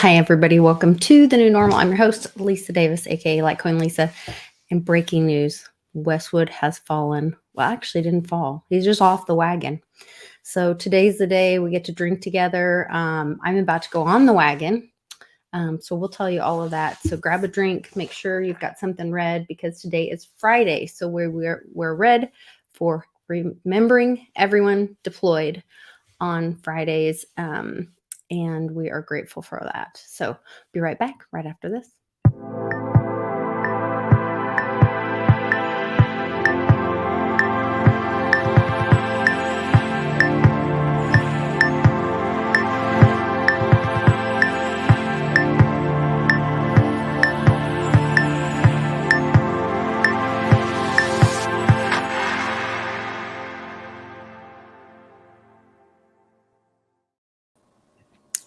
Hi, everybody. Welcome to the new normal. I'm your host, Lisa Davis, aka Litecoin Lisa. And breaking news: Westwood has fallen. Well, actually, didn't fall. He's just off the wagon. So today's the day we get to drink together. I'm about to go on the wagon. So we'll tell you all of that. So grab a drink. Make sure you've got something red because today is Friday. So we're red for remembering everyone deployed on Fridays. And we are grateful for that. So be right back right after this.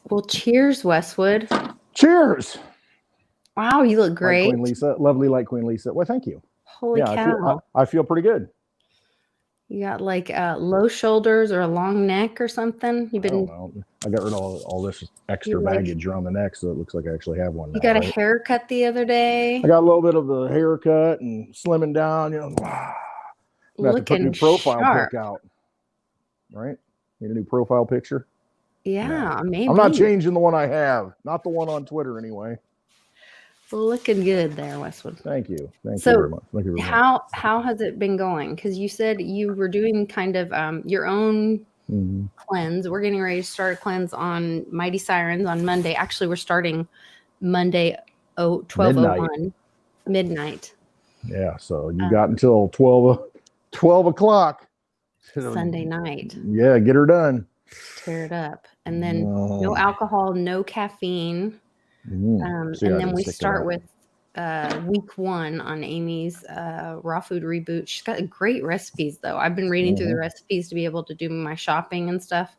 Well, cheers, Westwood. Cheers. Wow, you look great. Like Queen Lisa. Lovely like Queen Lisa. Well, thank you. Holy cow. I feel pretty good. You got like low shoulders or a long neck or something? I don't know. I got rid of all this extra baggage around the neck, so it looks like I actually have one now. You got a haircut the other day? I got a little bit of the haircut and slimming down. Looking to put a new profile pic out. Right? Need a new profile picture? Yeah, maybe. I'm not changing the one I have. Not the one on Twitter anyway. Looking good there, Westwood. Thank you. Thank you very much. Thank you very much. How has it been going? Because you said you were doing kind of your own cleanse. We're getting ready to start a cleanse on Mighty Sirens on Monday. Actually, we're starting Monday 12:01 midnight. Yeah, so you got until 12 o'clock. Sunday night. Yeah, get her done. Tear it up. And then no alcohol, no caffeine. And then we start with week 1 on Amy's raw food reboot. She's got great recipes, though. I've been reading through the recipes to be able to do my shopping and stuff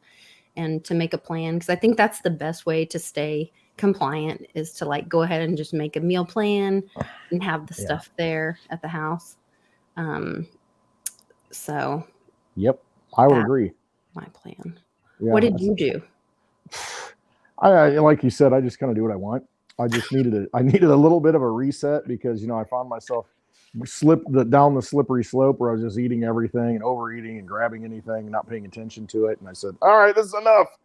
and to make a plan, because I think that's the best way to stay compliant, is to like go ahead and just make a meal plan and have the stuff there at the house. So yep, I would agree. My plan. Yeah, what did you do? I like you said, I just kind of do what I want. I just needed a little bit of a reset because I found myself down the slippery slope where I was just eating everything and overeating and grabbing anything and not paying attention to it. And I said, all right, this is enough.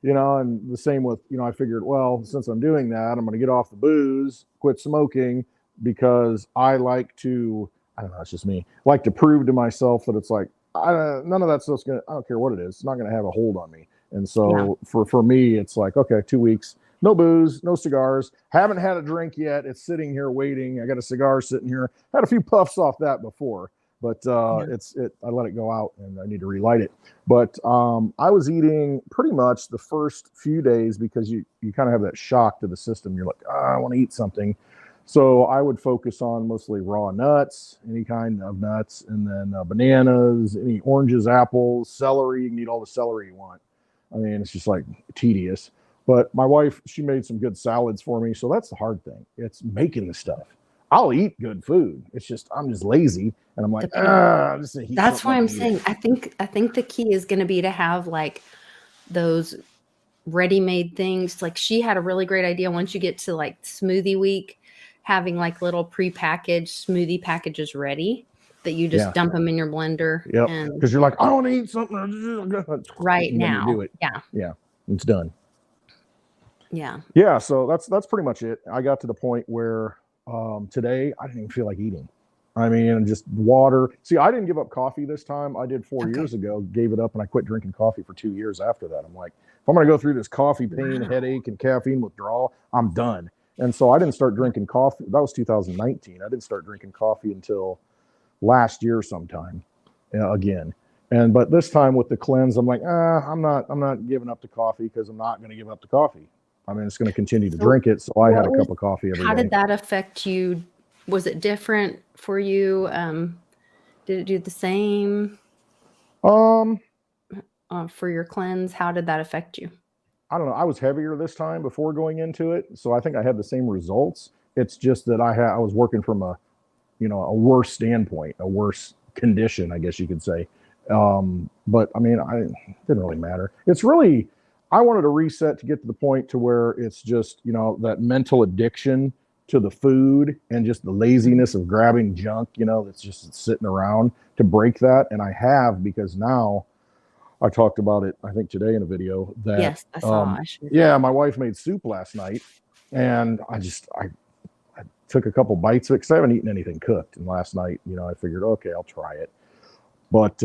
And the same with, I figured, well, since I'm doing that, I'm going to get off the booze, quit smoking, because I like to, I don't know, it's just me, like to prove to myself that it's like, none of that stuff's going to, I don't care what it is, it's not going to have a hold on me. And so for me, it's like, okay, 2 weeks, no booze, no cigars, haven't had a drink yet. It's sitting here waiting. I got a cigar sitting here. Had a few puffs off that before, but I let it go out and I need to relight it. But I was eating pretty much the first few days because you kind of have that shock to the system. You're like, I want to eat something. So I would focus on mostly raw nuts, any kind of nuts, and then bananas, any oranges, apples, celery. You can eat all the celery you want. I mean, it's just like tedious. But my wife, she made some good salads for me. So that's the hard thing. It's making the stuff. I'll eat good food. It's just, I'm just lazy. And I'm like, that's why I'm saying, I think the key is going to be to have like those ready-made things. Like she had a really great idea once you get to like smoothie week, having like little pre-packaged smoothie packages ready that you just dump them in your blender. Yeah, because you're like, I want to eat something right now. Do it. Yeah, it's done. Yeah. So that's pretty much it. I got to the point where today I didn't even feel like eating. I mean, just water. See, I didn't give up coffee this time. I did 4 years ago, gave it up, and I quit drinking coffee for 2 years after that. I'm like, if I'm going to go through this coffee pain, headache, and caffeine withdrawal, I'm done. And so I didn't start drinking coffee. That was 2019. I didn't start drinking coffee until last year sometime again. But this time with the cleanse, I'm like, I'm not giving up the coffee because I'm not going to give up the coffee. I mean, it's going to continue to drink it. So I had a cup of coffee every day. How did that affect you? Was it different for you? Did it do the same? For your cleanse, how did that affect you? I don't know. I was heavier this time before going into it. So I think I had the same results. It's just that I was working from a worse standpoint, a worse condition, I guess you could say. But I mean, it didn't really matter. It's really, I wanted a reset to get to the point to where it's just, you know, that mental addiction to the food and just the laziness of grabbing junk, you know, that's just sitting around, to break that. And I have, because now I talked about it, I think today in a video, that, Yes, I saw. yeah, my wife made soup last night, and I took a couple bites of it because I haven't eaten anything cooked. And last night, you know, I figured, okay, I'll try it. But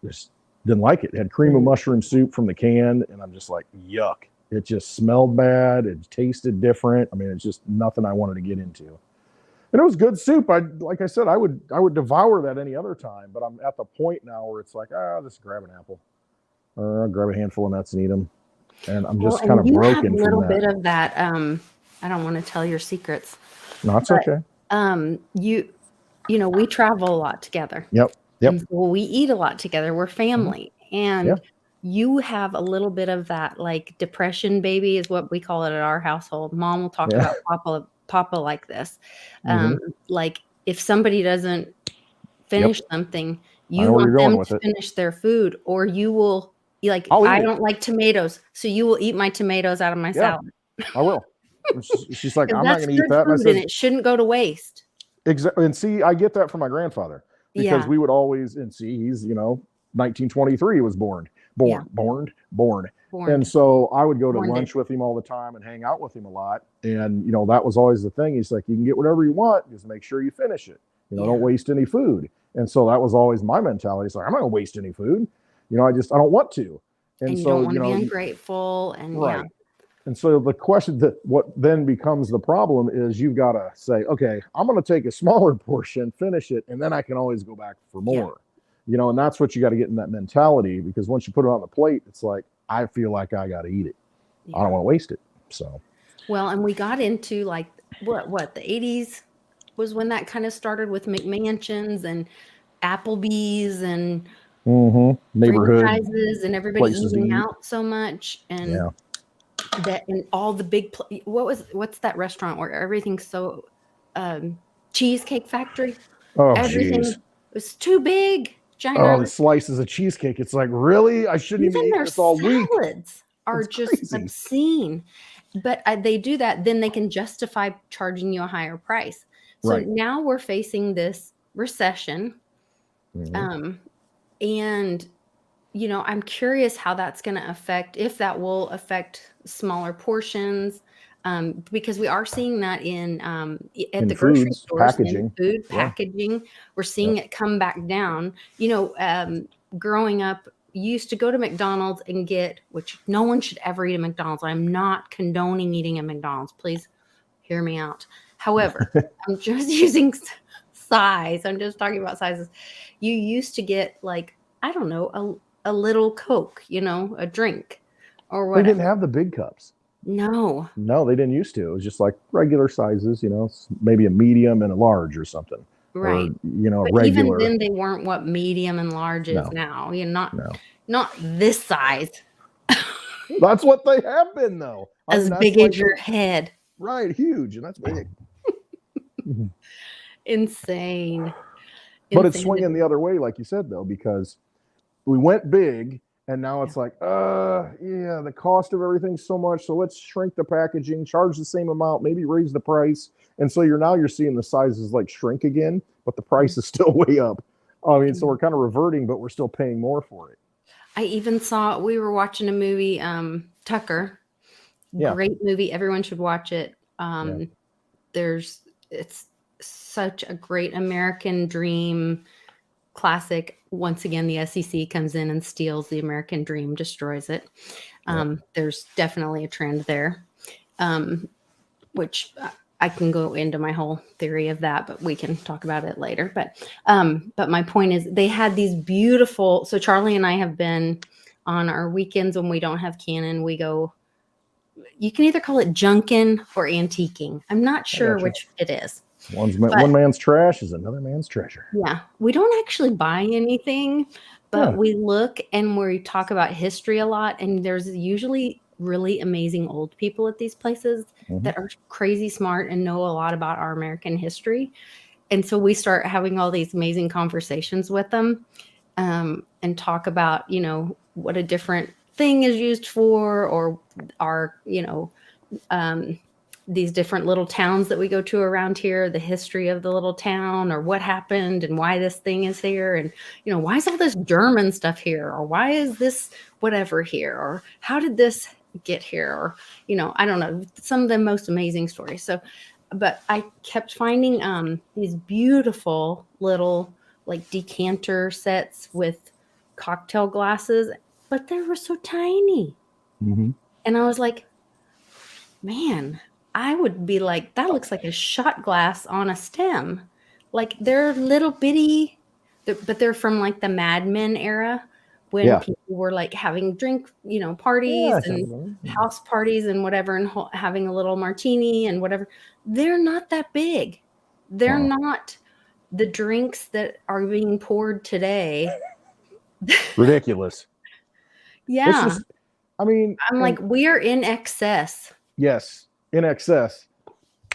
just didn't like it. It had cream of mushroom soup from the can, and I'm just like, yuck. It just smelled bad. It tasted different. I mean, it's just nothing I wanted to get into. And it was good soup. Like I said, I would devour that any other time. But I'm at the point now where it's like, just grab an apple, or I'll grab a handful of nuts and eat them. And I'm just kind of broken from that. You have a little bit of that. I don't want to tell your secrets. No, it's okay. You know, we travel a lot together. Yep. And so we eat a lot together. We're family. And you have a little bit of that, like, depression baby is what we call it at our household. Mom will talk about Papa like this. Like, if somebody doesn't finish something, you want them to finish their food, or you will, like, I don't like tomatoes, so you will eat my tomatoes out of my salad. I will. She's like, I'm not going to eat that. And I said, it shouldn't go to waste. Exactly. And see, I get that from my grandfather, because we would always, and see, he's, you know, 1923 he was born. And so I would go to lunch with him all the time and hang out with him a lot. And, you know, that was always the thing. He's like, you can get whatever you want, just make sure you finish it. You know, don't waste any food. And so that was always my mentality. It's like, I'm not going to waste any food. You know, I don't want to. And you so, don't want to be ungrateful. And And so the question, that what then becomes the problem, is you've got to say, okay, I'm going to take a smaller portion, finish it, and then I can always go back for more. You know, and that's what you got to get in that mentality, because once you put it on the plate, it's like, I feel like I got to eat it. I don't want to waste it. So, well, and we got into, like, what the 80s was when that kind of started, with McMansions and Applebee's and neighborhood franchises, and everybody eating out so much, and that, and all the big what's that restaurant where everything's so Cheesecake Factory? Everything was too big. The slices of cheesecake. It's like, really? I shouldn't even eat this all week. Salads are just obscene. But they do that, then they can justify charging you a higher price. So now we're facing this recession. And, you know, I'm curious how that's going to affect, if that will affect smaller portions, because we are seeing that at the grocery stores, in food packaging. We're seeing it come back down. You know, growing up, you used to go to McDonald's and get, which no one should ever eat at McDonald's. I'm not condoning eating at McDonald's. Please hear me out. However, I'm just using size. I'm just talking about sizes. You used to get, like, I don't know, a little Coke, you know, a drink or whatever. They didn't have the big cups. No, they didn't used to. It was just like regular sizes, you know, maybe a medium and a large or something. Right. Or, you know, but regular. Even then, they weren't what medium and large is now. You know, not this size. That's what they have been, though. As big as your head. Right, huge, and that's big. Insane. But it's swinging the other way, like you said, though, because we went big, and now it's like, the cost of everything's so much, so let's shrink the packaging, charge the same amount, maybe raise the price. And so you're seeing the sizes like shrink again, but the price is still way up. I mean, so we're kind of reverting, but we're still paying more for it. I even we were watching a movie, Tucker. Great movie. Everyone should watch it. It's such a great American dream classic. Once again, the SEC comes in and steals the American dream, destroys it. There's definitely a trend there, which I can go into my whole theory of that, but we can talk about it later. But my point is, they had these beautiful. So Charlie and I have been on our weekends when we don't have Canon. We go. You can either call it junkin or antiquing. I'm not sure which it is. One man's trash is another man's treasure. Yeah. We don't actually buy anything, but we look and we talk about history a lot. And there's usually really amazing old people at these places that are crazy smart and know a lot about our American history. And so we start having all these amazing conversations with them and talk about, you know, what a different thing is used for, or our, these different little towns that we go to around here, the history of the little town, or what happened and why this thing is here. And, why is all this German stuff here? Or why is this whatever here? Or how did this get here? Or, I don't know, some of the most amazing stories. So, but I kept finding these beautiful little like decanter sets with cocktail glasses, but they were so tiny. Mm-hmm. And I was like, man, I would be like, that looks like a shot glass on a stem. Like they're little bitty, but they're from like the Mad Men era when people were like having drink, parties and house parties and whatever, and having a little martini and whatever. They're not that big. They're not the drinks that are being poured today. Ridiculous. Yeah. I'm like, we are in excess. Yes, in excess.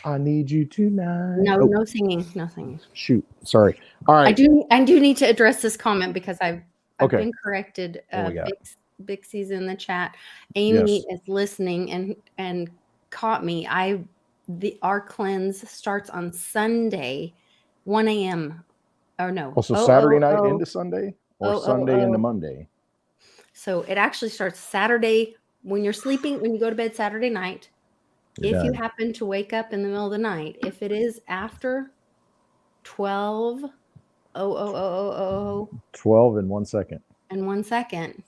I need you tonight. No singing. No singing. Shoot. Sorry. All right. I do need to address this comment because I've been corrected. Bixie's in the chat. Amy is listening and caught me. Our cleanse starts on Sunday, 1 a.m. Or no. Also Saturday night into Sunday, or Sunday into Monday. So it actually starts Saturday when you're sleeping, when you go to bed Saturday night. If you happen to wake up in the middle of the night, if it is after 12 in 1 second. And 1 second,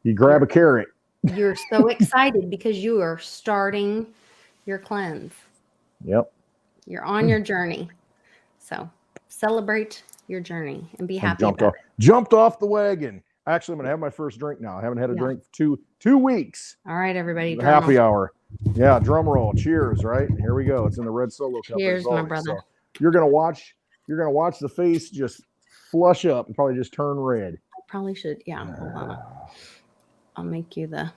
you grab a carrot. You're so excited because you are starting your cleanse. Yep. You're on your journey. So celebrate your journey and be happy about it. Jumped off the wagon. Actually, I'm going to have my first drink now. I haven't had a drink for two weeks. All right, everybody. Happy hour. Yeah, drum roll. Cheers, right? Here we go. It's in the red Solo cup. Cheers, my brother. So you're going to watch the face just flush up and probably just turn red. I probably should. Yeah, hold on. I'll make you the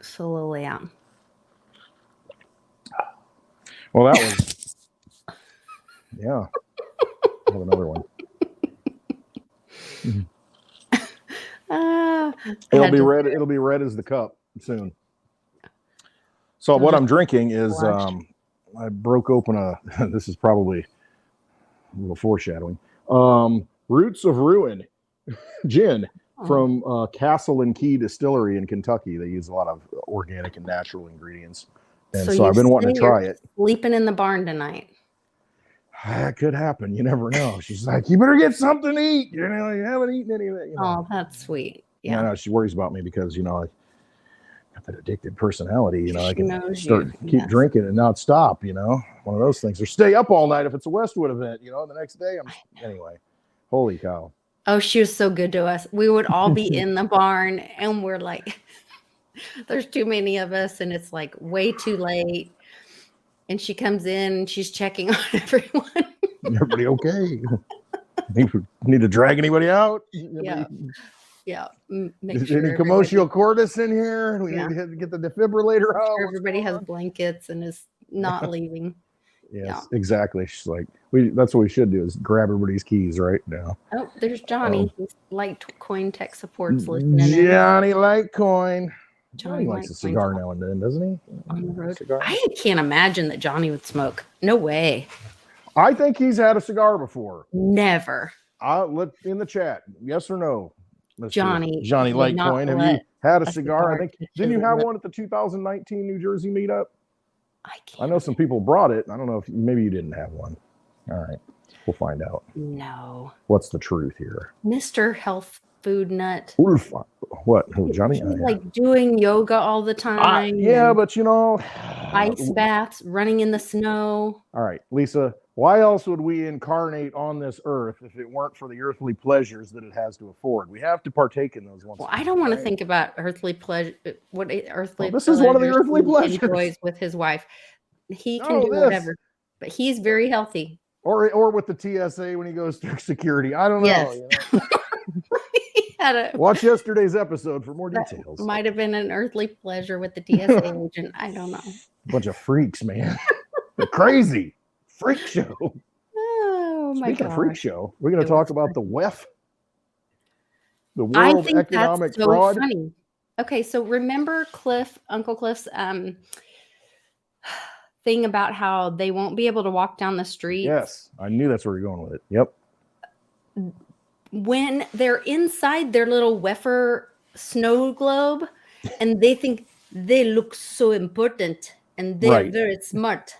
Solo layout. Well, that was yeah. I have another one. It'll be red. It'll be red as the cup soon. So what I'm drinking is I broke open this is probably a little foreshadowing. Roots of Ruin gin from Castle and Key Distillery in Kentucky. They use a lot of organic and natural ingredients, and so I've been wanting to try it. Sleeping in the barn tonight. That could happen. You never know. She's like, you better get something to eat. You haven't eaten any of it. Oh, that's sweet. Yeah. No, she worries about me because, I got that addicted personality. I can keep drinking and not stop, one of those things. Or stay up all night if it's a Westwood event, the next day. Anyway, holy cow. Oh, she was so good to us. We would all be in the barn and we're like, there's too many of us and it's like way too late. And she comes in and she's checking on everyone. Everybody okay? Need to drag anybody out? Yeah. Any commotion cordis in here? We need to get the defibrillator out. Everybody has blankets and is not leaving. Yes, exactly. She's like, that's what we should do is grab everybody's keys right now. Oh, there's Johnny. Litecoin Tech Support's listening. Johnny Litecoin. Johnny likes a cigar now and then, doesn't he? On the road. I can't imagine that Johnny would smoke. No way. I think he's had a cigar before. Never. Look in the chat. Yes or no? Johnny Litecoin. Have you had a cigar? I think. Didn't you have one at the 2019 New Jersey meetup? I know some people brought it. I don't know if maybe you didn't have one. All right. We'll find out. No. What's the truth here? Mr. Health Food Nut. What? Who, Johnny? He's like doing yoga all the time. But ice baths, running in the snow. All right, Lisa, why else would we incarnate on this earth if it weren't for the earthly pleasures that it has to afford? We have to partake in those once. Well, I don't want to think about earthly pleasure. This is one of the earthly pleasures he enjoys with his wife. He can do whatever, but he's very healthy. Or with the TSA when he goes through security. I don't know. Yes. Watch yesterday's episode for more details. Might have been an earthly pleasure with the TSA agent. I don't know. Bunch of freaks, man. They're crazy. Freak show. Oh my god. Speaking of freak show, we're going to talk about the WEF. The I World think that's Economic so Fraud. funny. Okay, so remember Uncle Cliff's thing about how they won't be able to walk down the streets? Yes, I knew that's where you're going with it. Yep. When they're inside their little Weffer snow globe and they think they look so important and they're Right. very smart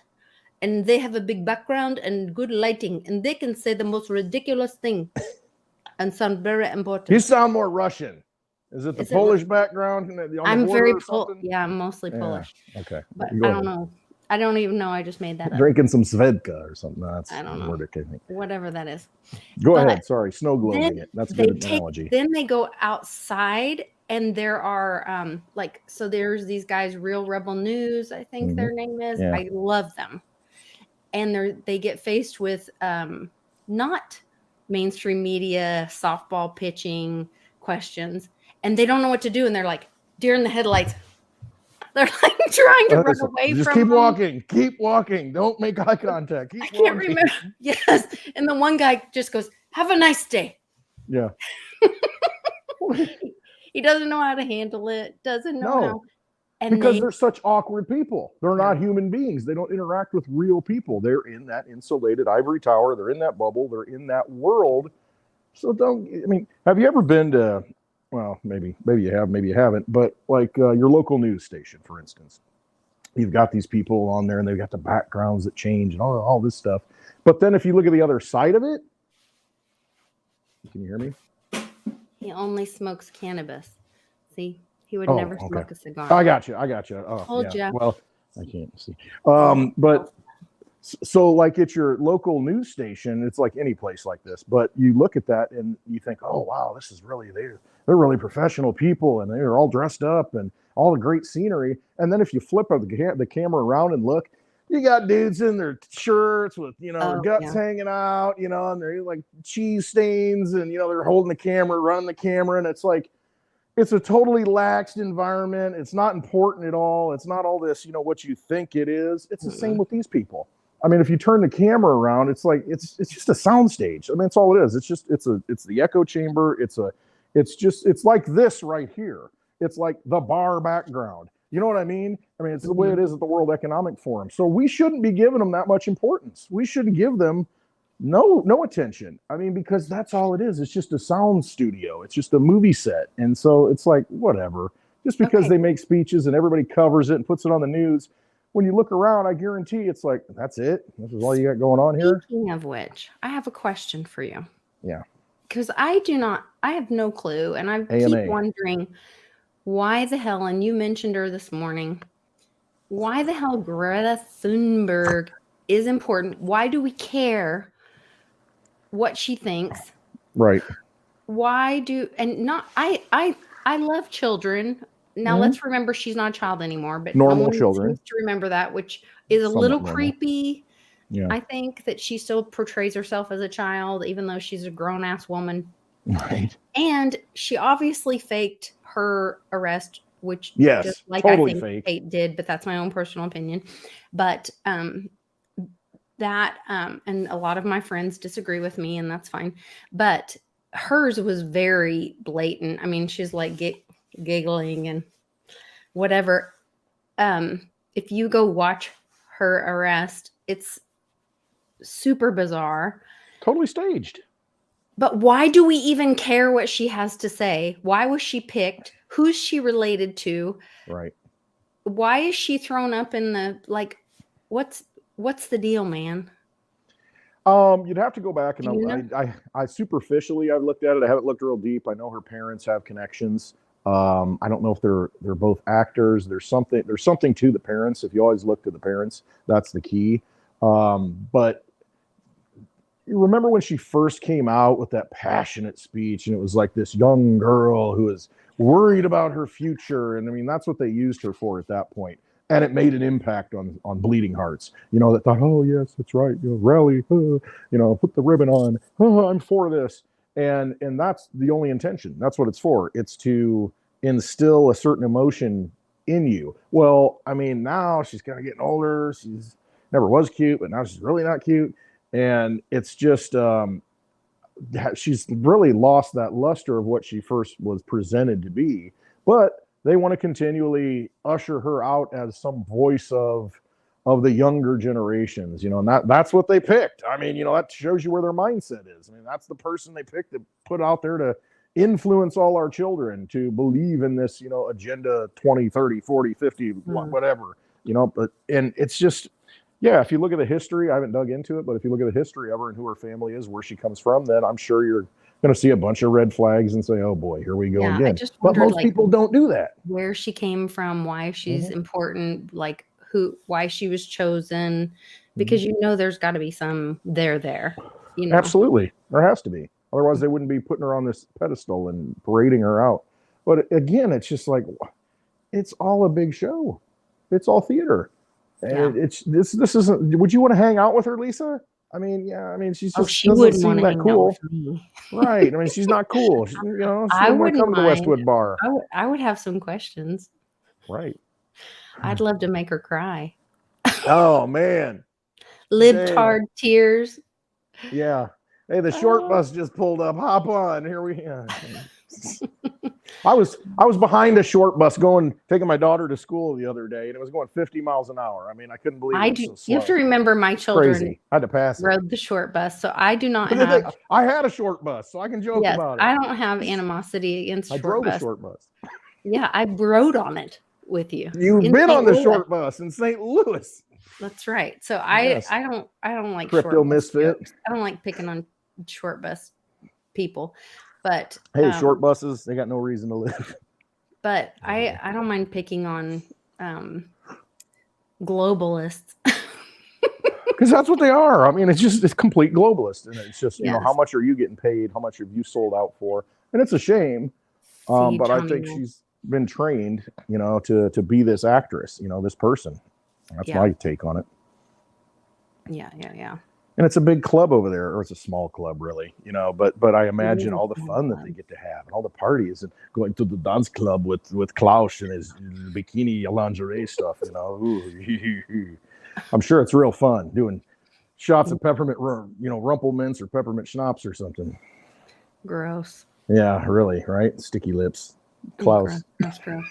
and they have a big background and good lighting and they can say the most ridiculous thing and sound very important. You sound more Russian. Is it the Is it Polish really? background on the I'm border very or something? yeah, I'm mostly Yeah. Polish. Okay. But Go I ahead. don't know. I don't even know. I just made that up. Drinking some Svedka or something. That's I don't know. Nordic, I think. Whatever that is. Go But ahead. Sorry. Snow globing it. That's a good analogy. Then they go outside and there are so there's these guys, Real Rebel News, I think their name is. Yeah. I love them. And they get faced with not mainstream media, softball pitching questions, and they don't know what to do. And they're like deer in the headlights. They're like trying to run away just from keep them. walking. Keep walking. Don't make eye contact. Keep walking. I can't remember. Yes. And the one guy just goes, "Have a nice day." Yeah. He doesn't know how to handle it. Doesn't know how. And because they're such awkward people. They're not human beings. They don't interact with real people. They're in that insulated ivory tower. They're in that bubble. They're in that world. So have you ever been to, well, maybe you have, maybe you haven't, but like your local news station, for instance, you've got these people on there and they've got the backgrounds that change and all this stuff. But then if you look at the other side of it, can you hear me? He only smokes cannabis. See? He would never smoke a cigar. I got you. Oh, Told you. Well, I can't see. But so like it's your local news station. It's like any place like this. But you look at that and you think, oh wow, this is really they're really professional people and they're all dressed up and all the great scenery. And then if you flip the camera around and look, you got dudes in their shirts with their guts hanging out, and they're like cheese stains, and they're holding the camera, running the camera, and it's like. It's a totally laxed environment. It's not important at all. It's not all this, what you think it is. It's the same with these people. I mean, if you turn the camera around, it's like it's just a soundstage. I mean, that's all it is. It's the echo chamber. It's like this right here. It's like the bar background. You know what I mean? I mean, it's the way it is at the World Economic Forum. So we shouldn't be giving them that much importance. We shouldn't give them no attention. I mean, because that's all it is. It's just a sound studio. It's just a movie set. And so it's like, whatever. Just because they make speeches and everybody covers it and puts it on the news, when you look around, I guarantee it's like, that's it. This is all you got going on here. Speaking of which, I have a question for you. Yeah. Because I have no clue. And I keep wondering why the hell, and you mentioned her this morning, why the hell Greta Thunberg is important. Why do we care what she thinks? Right. Why do I love children. Now let's remember she's not a child anymore, but normal children seems to remember that, which is a little creepy. Yeah. I think that she still portrays herself as a child, even though she's a grown ass woman. Right. And she obviously faked her arrest, which just like totally I think fake. Kate did, but that's my own personal opinion. But and a lot of my friends disagree with me, and that's fine. But hers was very blatant. I mean, she's like giggling and whatever. If you go watch her arrest, it's super bizarre. Totally staged. But why do we even care what she has to say? Why was she picked? Who's she related to? Right. Why is she thrown up in the, like, what's the deal, man? You'd have to go back and I superficially I've looked at it. I haven't looked real deep. I know her parents have connections. I don't know if they're both actors. There's something to the parents. If you always look to the parents, that's the key. But you remember when she first came out with that passionate speech, and it was like this young girl who was worried about her future. And I mean, that's what they used her for at that point. And it made an impact on bleeding hearts, that thought, oh yes, that's right. Rally, put the ribbon on. Oh, I'm for this. And that's the only intention. That's what it's for. It's to instill a certain emotion in you. Well, I mean, now she's kind of getting older. She's never was cute, but now she's really not cute. And it's just, she's really lost that luster of what she first was presented to be. But they want to continually usher her out as some voice of the younger generations, you know, and that's what they picked. I mean, you know, that shows you where their mindset is. I mean, that's the person they picked to put out there to influence all our children to believe in this, you know, agenda 20, 30, 40, 50, whatever, you know. But and it's just, yeah, if you look at the history, I haven't dug into it, but if you look at the history of her and who her family is, where she comes from, then I'm sure you're going to see a bunch of red flags and say, oh boy, here we go again. I just but wondered, most people don't do that. Where she came from, why she's important, like why she was chosen, because you know there's got to be some there. You know? Absolutely, there has to be. Otherwise, they wouldn't be putting her on this pedestal and parading her out. But again, it's just like, it's all a big show. It's all theater. And it's this isn't. Would you want to hang out with her, Lisa? I mean, yeah. I mean, she's just she wouldn't want to that hang cool, out with me. Right? I mean, she's not cool. She, you know, she I wouldn't come to the Westwood bar. I would have some questions. Right. I'd love to make her cry. Oh man, libtard tears. Yeah. Hey, the short bus just pulled up. Hop on. Here we are. I was behind a short bus taking my daughter to school the other day, and it was going 50 miles an hour. I mean, I couldn't believe it. So slow. You have to remember my children crazy. I had to pass rode the short bus, so I do not have. I had a short bus, so I can joke about it. I don't have animosity against short bus. I drove a short bus. Yeah, I rode on it with you. You've been on the short bus in St. Louis. That's right. So I don't like crypto short misfit. Bus I don't like picking on short bus people, but hey, short buses, they got no reason to live. But I don't mind picking on globalists. Because that's what they are. I mean, it's complete globalist, and it's just you know, how much are you getting paid? How much have you sold out for? And it's a shame, but I think she's been trained, you know, to be this actress, you know, this person. That's my take on it. Yeah. And it's a big club over there, or it's a small club, really, you know. But I imagine all the fun that they get to have, and all the parties, and going to the dance club with Klaus and his bikini lingerie stuff, you know. Ooh, I'm sure it's real fun doing shots of peppermint, you know, Rumple Mints or peppermint schnapps or something. Gross. Yeah, really, right? Sticky lips, Klaus. Gross.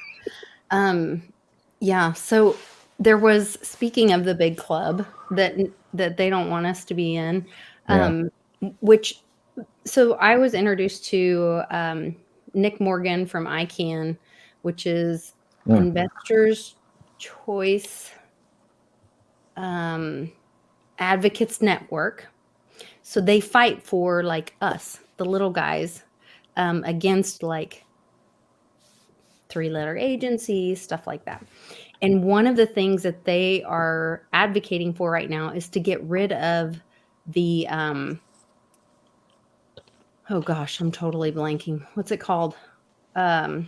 Yeah. So there was, speaking of the big club that they don't want us to be in, which, so I was introduced to Nick Morgan from ICANN, which is Investors Choice Advocates Network. So they fight for like us, the little guys, against like 3-letter agencies, stuff like that. And one of the things that they are advocating for right now is to get rid of the, oh gosh, I'm totally blanking. What's it called? The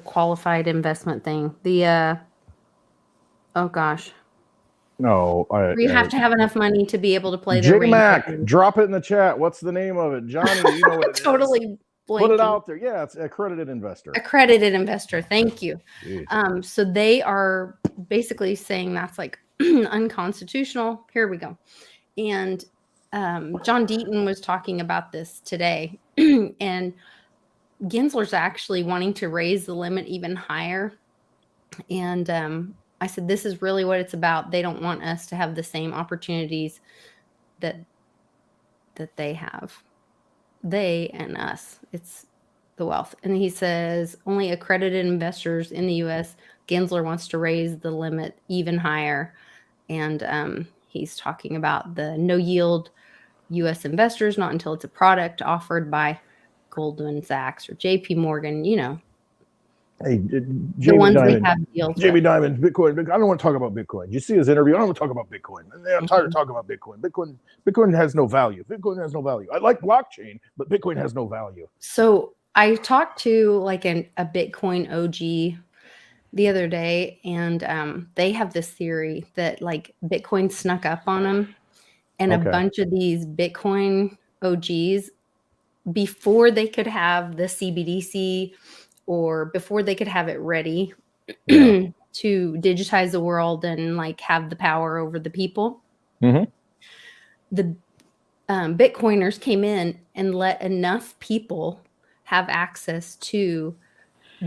qualified investment thing. The, oh gosh. No, you have to have enough money to be able to play the J-Mac, drop it in the chat. What's the name of it? Johnny, you know what it totally is. Blanking. Put it out there. Yeah, it's accredited investor. Accredited investor. Thank you. So they are basically saying that's like unconstitutional. Here we go. And John Deaton was talking about this today. And Gensler's actually wanting to raise the limit even higher. And I said, this is really what it's about. They don't want us to have the same opportunities that they have. They and us. It's the wealth. And he says only accredited investors in the U.S. Gensler wants to raise the limit even higher. And he's talking about the no yield U.S. investors, not until it's a product offered by Goldman Sachs or JP Morgan, you know. Hey, Jamie Dimon, Bitcoin. I don't want to talk about Bitcoin. You see his interview. I don't want to talk about Bitcoin. I'm tired of talking about Bitcoin. Bitcoin has no value. Bitcoin has no value. I like blockchain, but Bitcoin has no value. So I talked to like a Bitcoin OG the other day, and they have this theory that like Bitcoin snuck up on them, and a bunch of these Bitcoin OGs, before they could have the CBDC or before they could have it ready to digitize the world and like have the power over the people, Mm-hmm. The Bitcoiners came in and let enough people have access to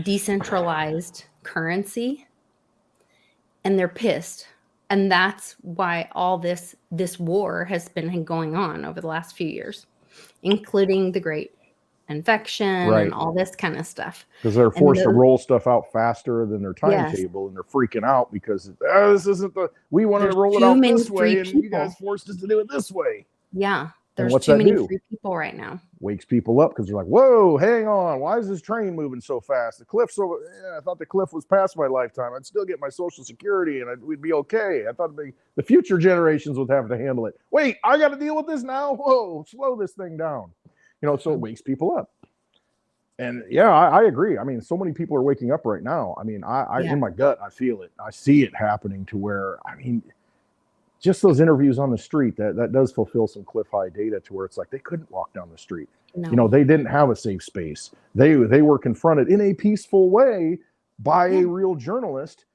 decentralized currency, and they're pissed. And that's why all this war has been going on over the last few years, including the Great Infection and all this kind of stuff. Because they're forced to roll stuff out faster than their timetable, and they're freaking out because this isn't we wanted to roll it out this way, and you guys forced us to do it this way. Yeah, there's too many free people right now. Wakes people up because they're like, whoa, hang on, why is this train moving so fast? The cliff's over. Yeah, I thought the cliff was past my lifetime. I'd still get my Social Security and we'd be okay. I thought the future generations would have to handle it. Wait, I got to deal with this now? Whoa, slow this thing down. So it wakes people up. And yeah, I agree. I mean, so many people are waking up right now. I mean, I in my gut, I feel it. I see it happening to where, I mean, just those interviews on the street, that does fulfill some cliff high data to where it's like they couldn't walk down the street. No. They didn't have a safe space. They were confronted in a peaceful way by a real journalist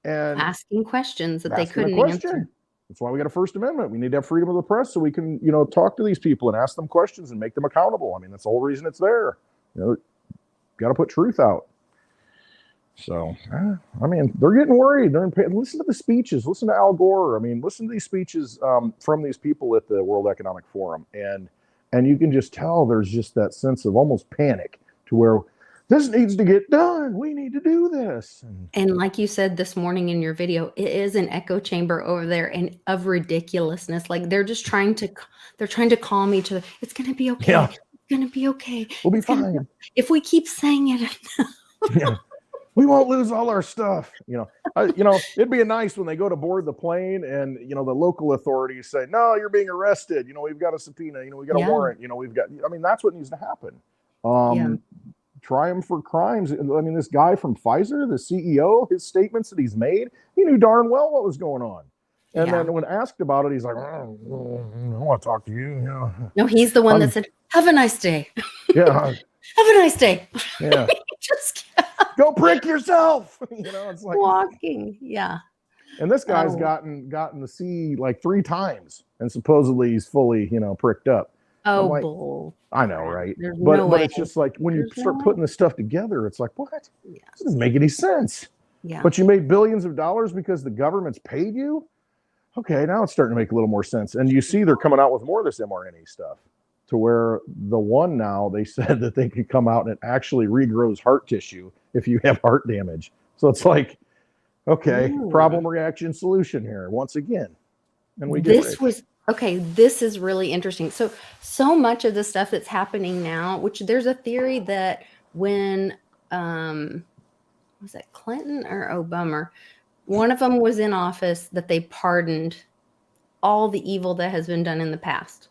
and asking questions that they couldn't answer. That's why we got a First Amendment. We need to have freedom of the press so we can, talk to these people and ask them questions and make them accountable. I mean, that's the whole reason it's there. Got to put truth out. So, I mean, they're getting worried. Listen to the speeches. Listen to Al Gore. I mean, listen to these speeches from these people at the World Economic Forum. And you can just tell there's just that sense of almost panic to where this needs to get done. We need to do this. And like you said this morning in your video, it is an echo chamber over there and of ridiculousness. Like they're just trying to calm each other. It's going to be okay. Yeah. It's going to be okay. We'll be fine. If we keep saying it. Yeah. We won't lose all our stuff. It'd be nice when they go to board the plane and, the local authorities say, no, you're being arrested. We've got a subpoena, we got a warrant, that's what needs to happen. Try him for crimes. I mean, this guy from Pfizer, the CEO, his statements that he's made, he knew darn well what was going on. And then when asked about it, he's like, I want to talk to you. No, he's the one that said, have a nice day. Yeah. Have a nice day. Yeah. Just go prick yourself. It's like walking. Yeah. And this guy's gotten to see like 3 times, and supposedly he's fully, pricked up. Oh, like, bull. I know, right? But it's just like when you start putting this stuff together, it's like, what? Yeah. This doesn't make any sense. Yeah. But you made billions of dollars because the government's paid you? Okay, now it's starting to make a little more sense. And you see they're coming out with more of this mRNA stuff, to where the one now, they said that they could come out and it actually regrows heart tissue if you have heart damage. So it's like, okay, problem, reaction, solution here once again. And we get this is really interesting. So much of the stuff that's happening now, which there's a theory that when was it Clinton or Obama, one of them was in office, that they pardoned all the evil that has been done in the past,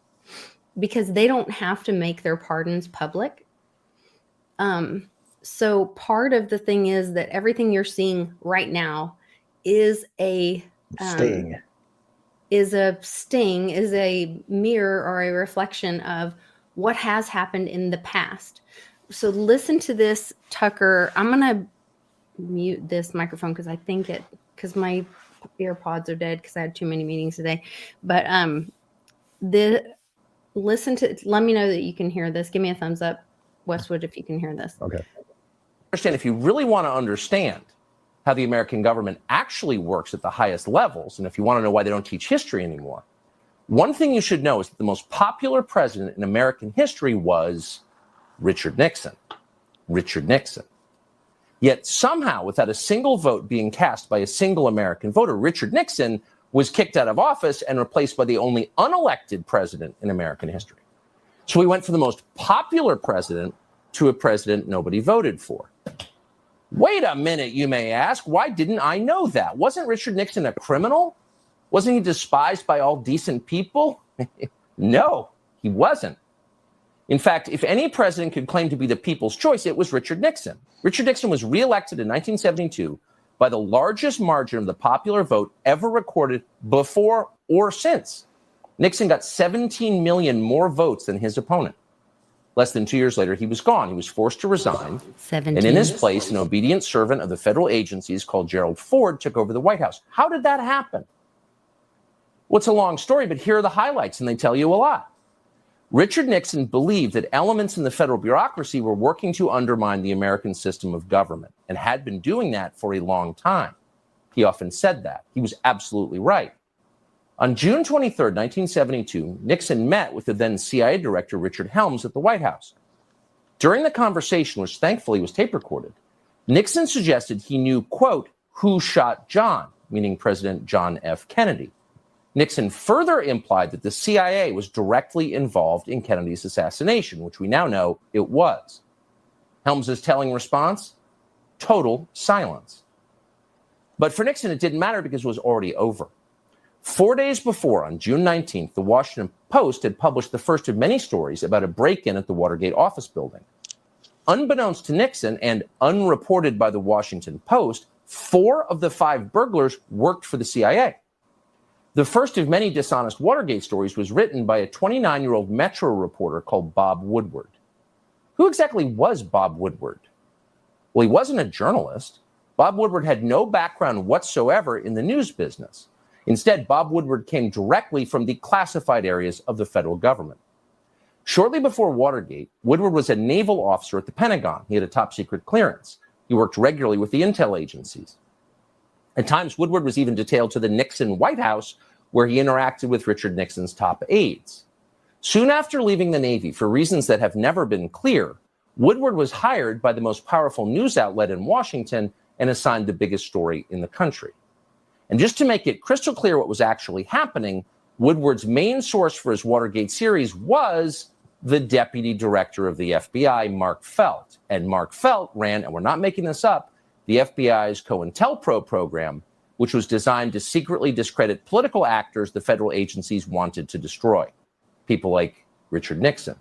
because they don't have to make their pardons public. So part of the thing is that everything you're seeing right now is a sting, is a mirror or a reflection of what has happened in the past. So listen to this, Tucker. I'm going to mute this microphone because because my AirPods are dead because I had too many meetings today. But let me know that you can hear this. Give me a thumbs up, Westwood, if you can hear this. Okay. Understand, if you really want to understand how the American government actually works at the highest levels, and if you want to know why they don't teach history anymore, one thing you should know is that the most popular president in American history was Richard Nixon. Richard Nixon. Yet somehow, without a single vote being cast by a single American voter, Richard Nixon was kicked out of office and replaced by the only unelected president in American history. So we went from the most popular president to a president nobody voted for. Wait a minute, you may ask. Why didn't I know that? Wasn't Richard Nixon a criminal? Wasn't he despised by all decent people? No, he wasn't. In fact, if any president could claim to be the people's choice, it was Richard Nixon. Richard Nixon was reelected in 1972 by the largest margin of the popular vote ever recorded before or since. Nixon got 17 million more votes than his opponent. Less than 2 years later, he was gone. He was forced to resign. 17. And in his place, an obedient servant of the federal agencies called Gerald Ford took over the White House. How did that happen? Well, it's a long story, but here are the highlights, and they tell you a lot. Richard Nixon believed that elements in the federal bureaucracy were working to undermine the American system of government and had been doing that for a long time. He often said that. He was absolutely right. On June 23, 1972, Nixon met with the then CIA director Richard Helms at the White House. During the conversation, which thankfully was tape recorded, Nixon suggested he knew, quote, who shot John, meaning President John F. Kennedy. Nixon further implied that the CIA was directly involved in Kennedy's assassination, which we now know it was. Helms's telling response? Total silence. But for Nixon, it didn't matter because it was already over. 4 days before, on June 19th, the Washington Post had published the first of many stories about a break-in at the Watergate office building. Unbeknownst to Nixon and unreported by the Washington Post, 4 of the 5 burglars worked for the CIA. The first of many dishonest Watergate stories was written by a 29-year-old Metro reporter called Bob Woodward. Who exactly was Bob Woodward? Well, he wasn't a journalist. Bob Woodward had no background whatsoever in the news business. Instead, Bob Woodward came directly from the classified areas of the federal government. Shortly before Watergate, Woodward was a naval officer at the Pentagon. He had a top-secret clearance. He worked regularly with the intel agencies. At times, Woodward was even detailed to the Nixon White House, where he interacted with Richard Nixon's top aides. Soon after leaving the Navy, for reasons that have never been clear, Woodward was hired by the most powerful news outlet in Washington and assigned the biggest story in the country. And just to make it crystal clear what was actually happening, Woodward's main source for his Watergate series was the deputy director of the FBI, Mark Felt. And Mark Felt ran, and we're not making this up, the FBI's COINTELPRO program, which was designed to secretly discredit political actors the federal agencies wanted to destroy, people like Richard Nixon.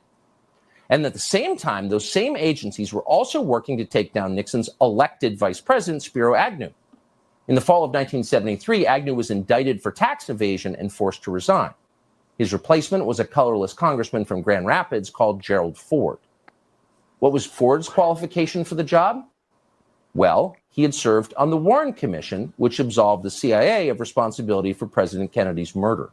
And at the same time, those same agencies were also working to take down Nixon's elected vice president, Spiro Agnew. In the fall of 1973, Agnew was indicted for tax evasion and forced to resign. His replacement was a colorless congressman from Grand Rapids called Gerald Ford. What was Ford's qualification for the job? Well, he had served on the Warren Commission, which absolved the CIA of responsibility for President Kennedy's murder.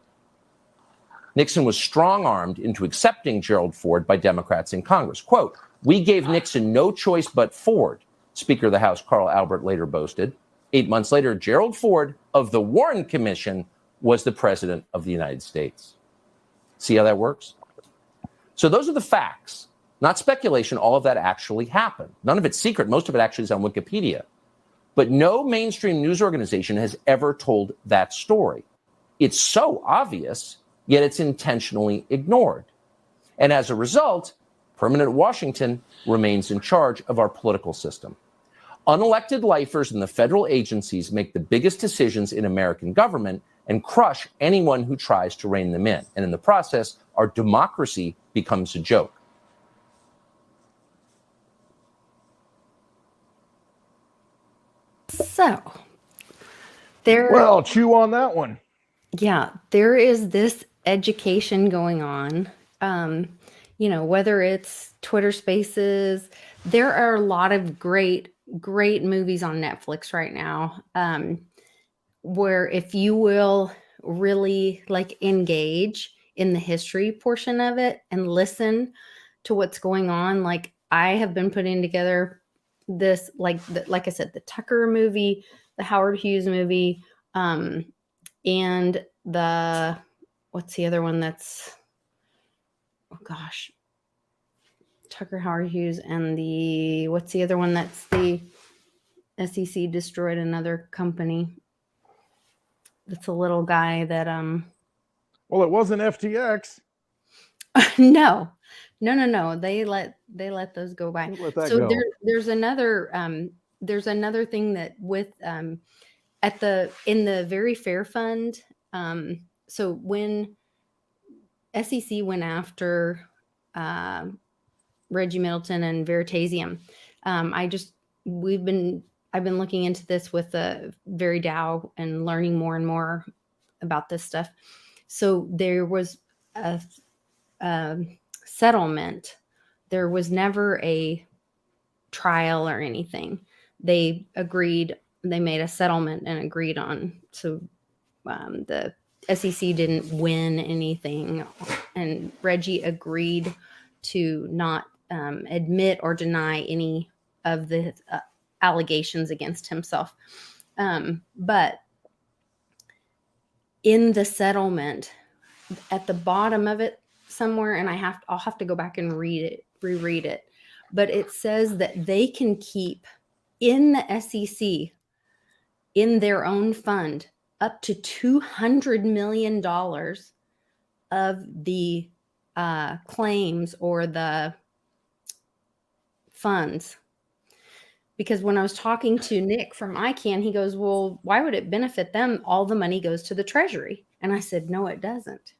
Nixon was strong-armed into accepting Gerald Ford by Democrats in Congress. Quote, "We gave Nixon no choice but Ford," Speaker of the House Carl Albert later boasted. 8 months later, Gerald Ford of the Warren Commission was the president of the United States. See how that works? So those are the facts. Not speculation, all of that actually happened. None of it's secret. Most of it actually is on Wikipedia. But no mainstream news organization has ever told that story. It's so obvious, yet it's intentionally ignored. And as a result, permanent Washington remains in charge of our political system. Unelected lifers in the federal agencies make the biggest decisions in American government and crush anyone who tries to rein them in. And in the process, our democracy becomes a joke. So, there. Well, chew on that one. Yeah, there is this education going on. Whether it's Twitter Spaces, there are a lot of great movies on Netflix right now, where if you will really engage in the history portion of it and listen to what's going on. Like, I have been putting together this, like I said, the Tucker movie, the Howard Hughes movie, and what's the other one that's, oh gosh, Tucker, Howard Hughes, and what's the other one that's the SEC destroyed another company. That's a little guy that, Well, it wasn't FTX. No. They let those go by. Let that So go. there's another thing that with in the Very Fair Fund. So when SEC went after Reggie Middleton and Veritasium, I've been looking into this with Very Dow and learning more and more about this stuff. So there was a settlement. There was never a trial or anything. They agreed. They made a settlement and agreed on. So the SEC didn't win anything, and Reggie agreed to not admit or deny any of the allegations against himself. But in the settlement, at the bottom of it somewhere, and I'll have to go back and reread it, but it says that they can keep in the SEC, in their own fund, up to $200 million of the claims or the funds. Because when I was talking to Nick from ICANN, he goes, well, why would it benefit them? All the money goes to the Treasury. And I said, no, it doesn't.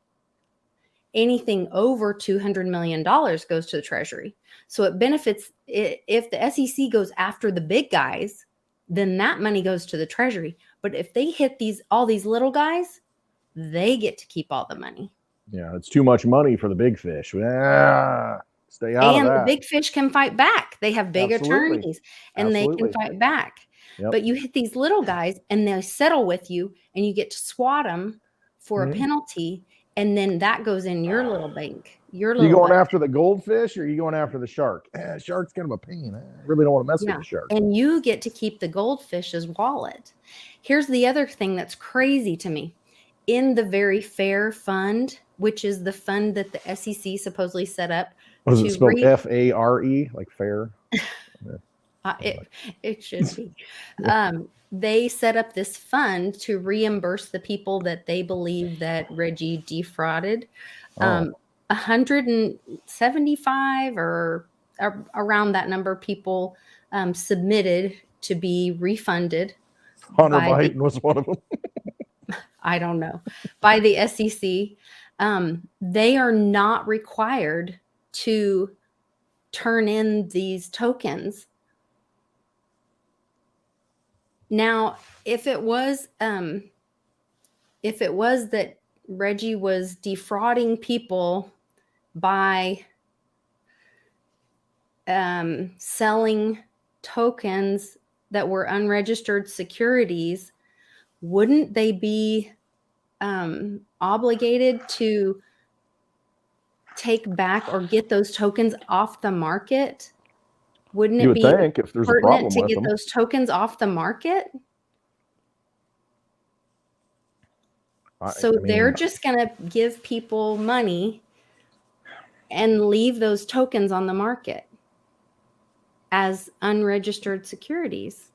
Anything over $200 million goes to the Treasury. So it benefits, if the SEC goes after the big guys, then that money goes to the Treasury. But if they hit all these little guys, they get to keep all the money. Yeah, it's too much money for the big fish. Stay out of that. And the big fish can fight back. They have big Absolutely. attorneys, and they can fight back. Yep. But you hit these little guys, and they settle with you, and you get to swat them for a penalty, and then that goes in your little bank. You going after the goldfish, or are you going after the shark? Shark's kind of a pain. I really don't want to mess with the shark. And you get to keep the goldfish's wallet. Here's the other thing that's crazy to me. In the Very Fair Fund, which is the fund that the SEC supposedly set up. Was it spelled F-A-R-E, like fair? It should be. They set up this fund to reimburse the people that they believe that Reggie defrauded. 175 or around that number of people submitted to be refunded. Hunter Biden was one of them. I don't know. By the SEC. They are not required to turn in these tokens. Now, if it was that Reggie was defrauding people by selling tokens that were unregistered securities, wouldn't they be obligated to take back or get those tokens off the market? Wouldn't it be think if there's a problem pertinent to with get them. those tokens off the market? So they're just going to give people money and leave those tokens on the market as unregistered securities.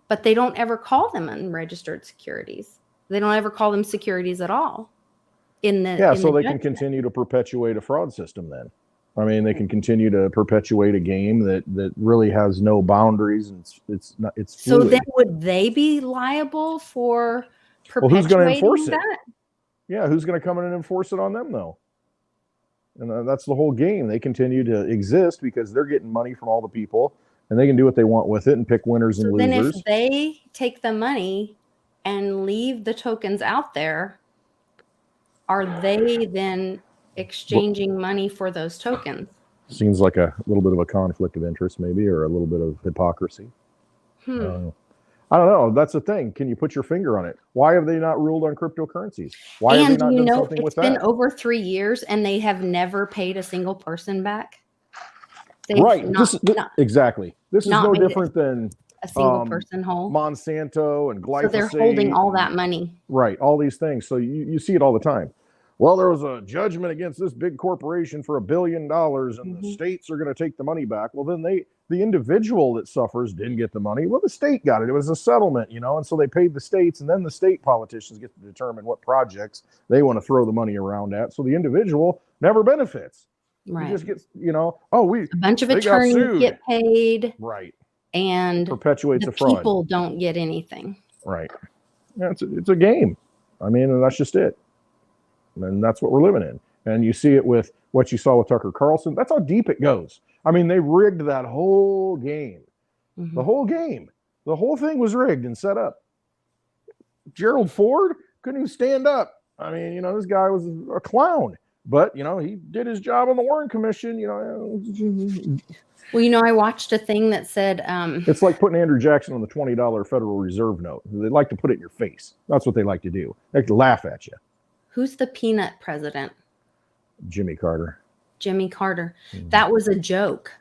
But they don't ever call them unregistered securities. They don't ever call them securities at all. So they can continue to perpetuate a fraud system then. I mean, they can continue to perpetuate a game that really has no boundaries, and it's fluid. So then would they be liable for perpetuating who's going to enforce that? it? Yeah, who's going to come in and enforce it on them though? And that's the whole game. They continue to exist because they're getting money from all the people, and they can do what they want with it and pick winners and losers. Then if they take the money and leave the tokens out there, are they then exchanging money for those tokens? Seems like a little bit of a conflict of interest, maybe, or a little bit of hypocrisy. I don't know. That's the thing. Can you put your finger on it? Why have they not ruled on cryptocurrencies? Why have they not done something with that? It's been over 3 years, and they have never paid a single person back. Exactly. This is no different than a single person whole. Monsanto and glyphosate. So they're holding all that money. Right. All these things. So you see it all the time. Well, there was a judgment against this big corporation for $1 billion, and the states are going to take the money back. Well, then the individual that suffers didn't get the money. Well, the state got it. It was a settlement, and so they paid the states, and then the state politicians get to determine what projects they want to throw the money around at. So the individual never benefits. Right. He just gets, a bunch of attorneys get paid. Right. And perpetuates the fraud. People don't get anything. Right. Yeah, it's a game. I mean, and that's just it. And that's what we're living in. And you see it with what you saw with Tucker Carlson. That's how deep it goes. I mean, they rigged that whole game. The whole game. The whole thing was rigged and set up. Gerald Ford couldn't even stand up. I mean, this guy was a clown. But, he did his job on the Warren Commission, Well, I watched a thing that said, It's like putting Andrew Jackson on the $20 Federal Reserve note. They like to put it in your face. That's what they like to do. They like to laugh at you. who's the peanut president? Jimmy Carter. Jimmy Carter. That was a joke.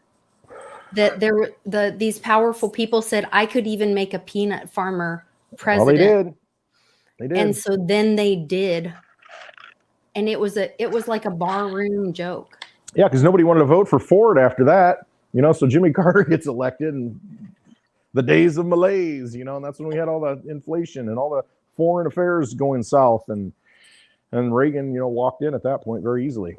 That these powerful people said I could even make a peanut farmer president. Well, they did. They did. And so then they did. And it was like a barroom joke. Yeah, because nobody wanted to vote for Ford after that. So Jimmy Carter gets elected, and the days of malaise, and that's when we had all the inflation and all the foreign affairs going south, and Reagan, walked in at that point very easily.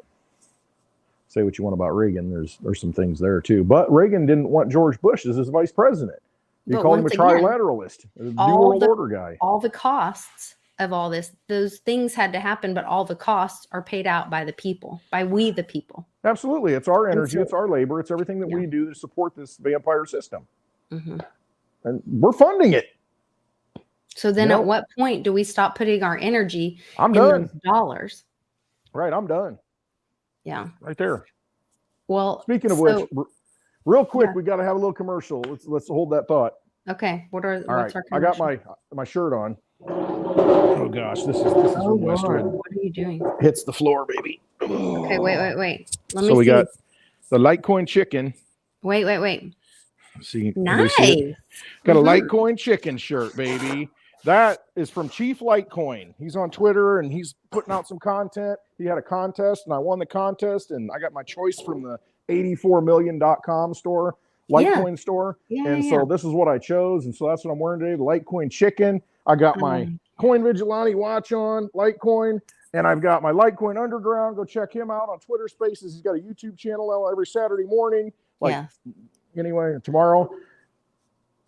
Say what you want about Reagan, there's some things there too, but Reagan didn't want George Bush as his vice president. He called him a trilateralist, a New World Order guy. All the costs of all this, those things had to happen, but all the costs are paid out by the people, by we the people. Absolutely. It's our energy, it's our labor, it's everything that we do to support this vampire system. Mm-hmm. And we're funding it. So then at what point do we stop putting our energy in done. those dollars? Right, I'm done. Yeah. Right there. Well, speaking of which, real quick, we got to have a little commercial. Let's hold that thought. Okay. What's our commercial? I got my shirt on. Oh gosh, this is from Westwood. What are you doing? Hits the floor, baby. Okay, wait. Let me see. So we got the Litecoin chicken. Wait. See, nice. Got a Litecoin chicken shirt, baby. That is from Chief Litecoin. He's on Twitter and he's putting out some content. He had a contest and I won the contest and I got my choice from the 84million.com store, Litecoin store. So this is what I chose. And so that's what I'm wearing today, the Litecoin chicken. I got my Coin Vigilante watch on, Litecoin, and I've got my Litecoin Underground. Go check him out on Twitter Spaces. He's got a YouTube channel out every Saturday morning. Anyway, tomorrow,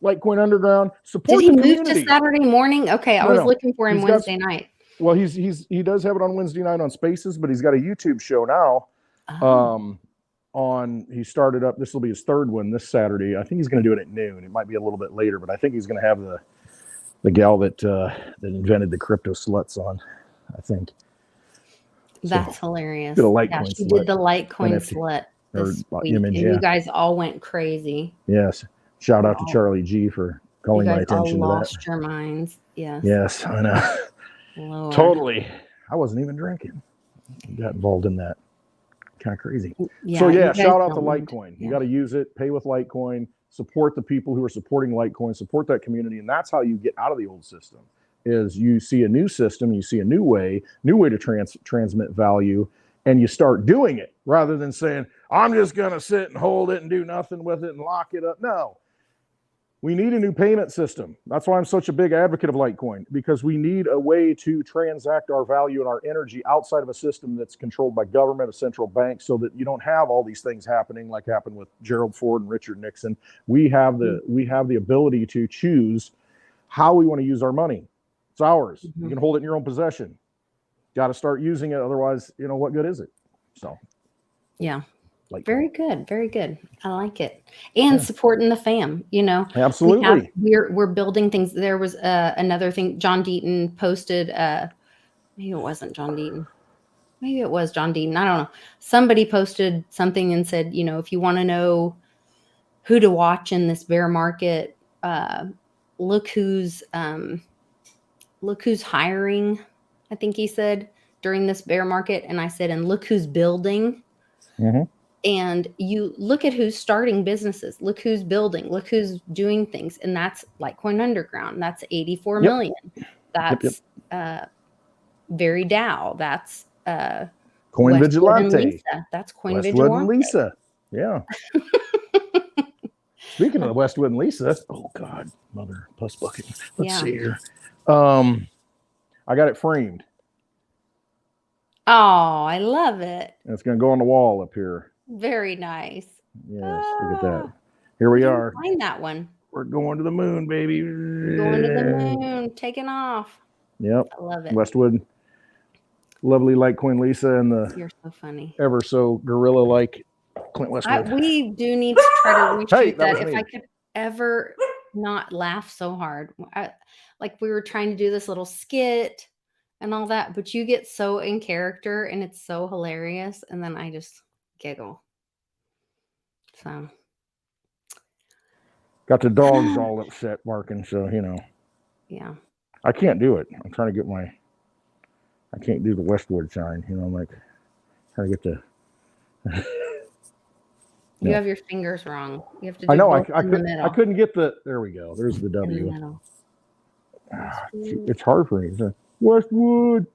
Litecoin Underground. Support the community. Did he move to Saturday morning? Okay, I was looking for him Wednesday night. Well, he does have it on Wednesday night on Spaces, but he's got a YouTube show now. He started up. This will be his third one this Saturday. I think he's going to do it at noon. It might be a little bit later, but I think he's going to have the gal that invented the crypto sluts on, I think. That's hilarious. Did a Litecoin she did the Litecoin slut this week, and you guys all went crazy. Yes. Shout out to Charlie G for calling my attention to that. You guys all lost your minds. Yes. Yes, I know. Lord. Totally. I wasn't even drinking. Got involved in that. Kind of crazy. Yeah, so shout out to Litecoin. You got to use it. Pay with Litecoin. Support the people who are supporting Litecoin. Support that community, and that's how you get out of the old system. Is you see a new system, you see a new way to transmit value, and you start doing it rather than saying, "I'm just going to sit and hold it and do nothing with it and lock it up." No. We need a new payment system. That's why I'm such a big advocate of Litecoin, because we need a way to transact our value and our energy outside of a system that's controlled by government, a central bank, so that you don't have all these things happening like happened with Gerald Ford and Richard Nixon. We have the ability to choose how we want to use our money. It's ours. You can hold it in your own possession. Got to start using it. Otherwise, what good is it? So, yeah. Very good. I like it. And supporting the fam, Absolutely. We're building things. There was another thing John Deaton posted. Maybe it wasn't John Deaton. Maybe it was John Deaton. I don't know. Somebody posted something and said, if you want to know who to watch in this bear market, look who's hiring, I think he said, during this bear market. And I said, and look who's building. Mm-hmm. And you look at who's starting businesses, look who's building, look who's doing things. And that's Litecoin Underground. That's 84 million. That's Very Dow. That's Coin Vigilante. That's Coin Westwood Vigilante. And Lisa. Yeah. Speaking of Westwood and Lisa, oh God, mother puss bucket. Let's see here. I got it framed. Oh, I love it. And it's going to go on the wall up here. Very nice. Yes, look at that. Here we are. Find that one. We're going to the moon, baby. Going to the moon, taking off. Yep. I love it. Westwood. Lovely Litecoin Lisa and the You're so funny. Ever so gorilla-like Clint Westwood. We do need to try to reshoot that. If me. I could ever not laugh so hard. We were trying to do this little skit and all that, but you get so in character and it's so hilarious, and then I just giggle. So Got the dogs all upset barking, so yeah. I can't do it. I'm trying to get I can't do the Westwood sign. I'm like trying to get the. You Yeah. have your fingers wrong. You have to do I know. both in the middle. I couldn't get the. There we go. There's the In the W. middle. It's hard for me. It's Westwood.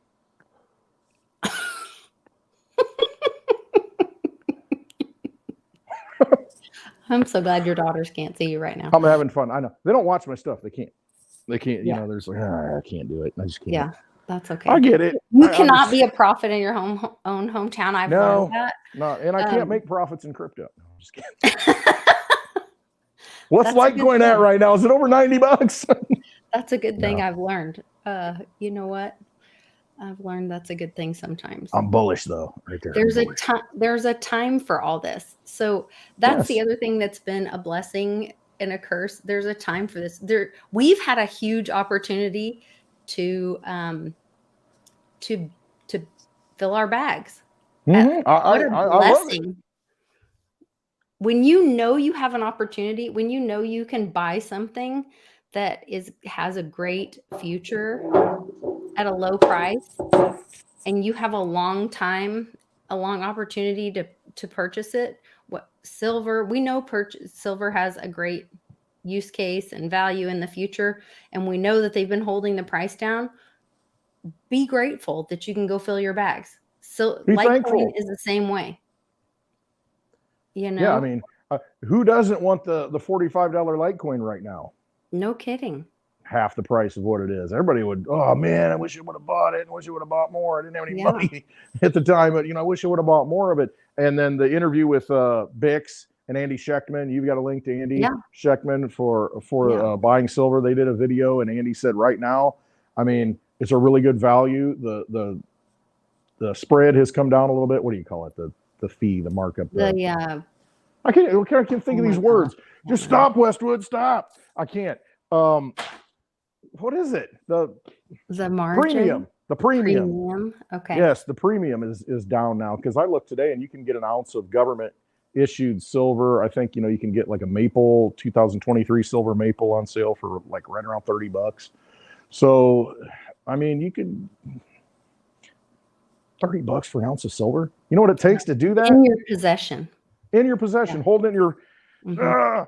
I'm so glad your daughters can't see you right now. I'm having fun. I know they don't watch my stuff. They can't. Yeah. There's like I can't do it. I just can't. Yeah, that's okay. I get it. You cannot be a prophet in your own hometown. I've learned that. No, and I can't make profits in crypto. No, I'm just kidding. What's That's a good Litecoin at thing. right now? Is it over $90? That's a good thing No. I've learned. You know what? I've learned that's a good thing sometimes. I'm bullish though, right there. There's a time for all this. So that's the Yes. other thing that's been a blessing and a curse. There's a time for this. We've had a huge opportunity to fill our bags. Mhm. What a I love it. blessing. When you know you have an opportunity, when you know you can buy something that has a great future at a low price, and you have a long opportunity to purchase it. What silver? We know silver has a great use case and value in the future, and we know that they've been holding the price down. Be grateful that you can go fill your bags. So Be Litecoin thankful. is the same way. Yeah, I mean, who doesn't want the $45 Litecoin right now? No kidding. Half the price of what it is. Everybody would, oh man, I wish I would have bought it. I wish I would have bought more. I didn't have any money at the time, but I wish I would have bought more of it. And then the interview with Bix and Andy Schechtman, you've got a link to Andy Schechtman for buying silver. They did a video, and Andy said right now, I mean, it's a really good value. The spread has come down a little bit. What do you call it? The fee, the markup. I can't think of these words. Just stop, Westwood. Stop. I can't. What is it? The margin? Premium. The premium. Premium. Okay. Yes, the premium is down now, because I looked today and you can get an ounce of government issued silver. I think you can get like a maple 2023 silver maple on sale for like right around $30. So I mean, you could $30 for an ounce of silver. You know what it takes to do that? In your possession. In your possession, holding it in your. Mhm.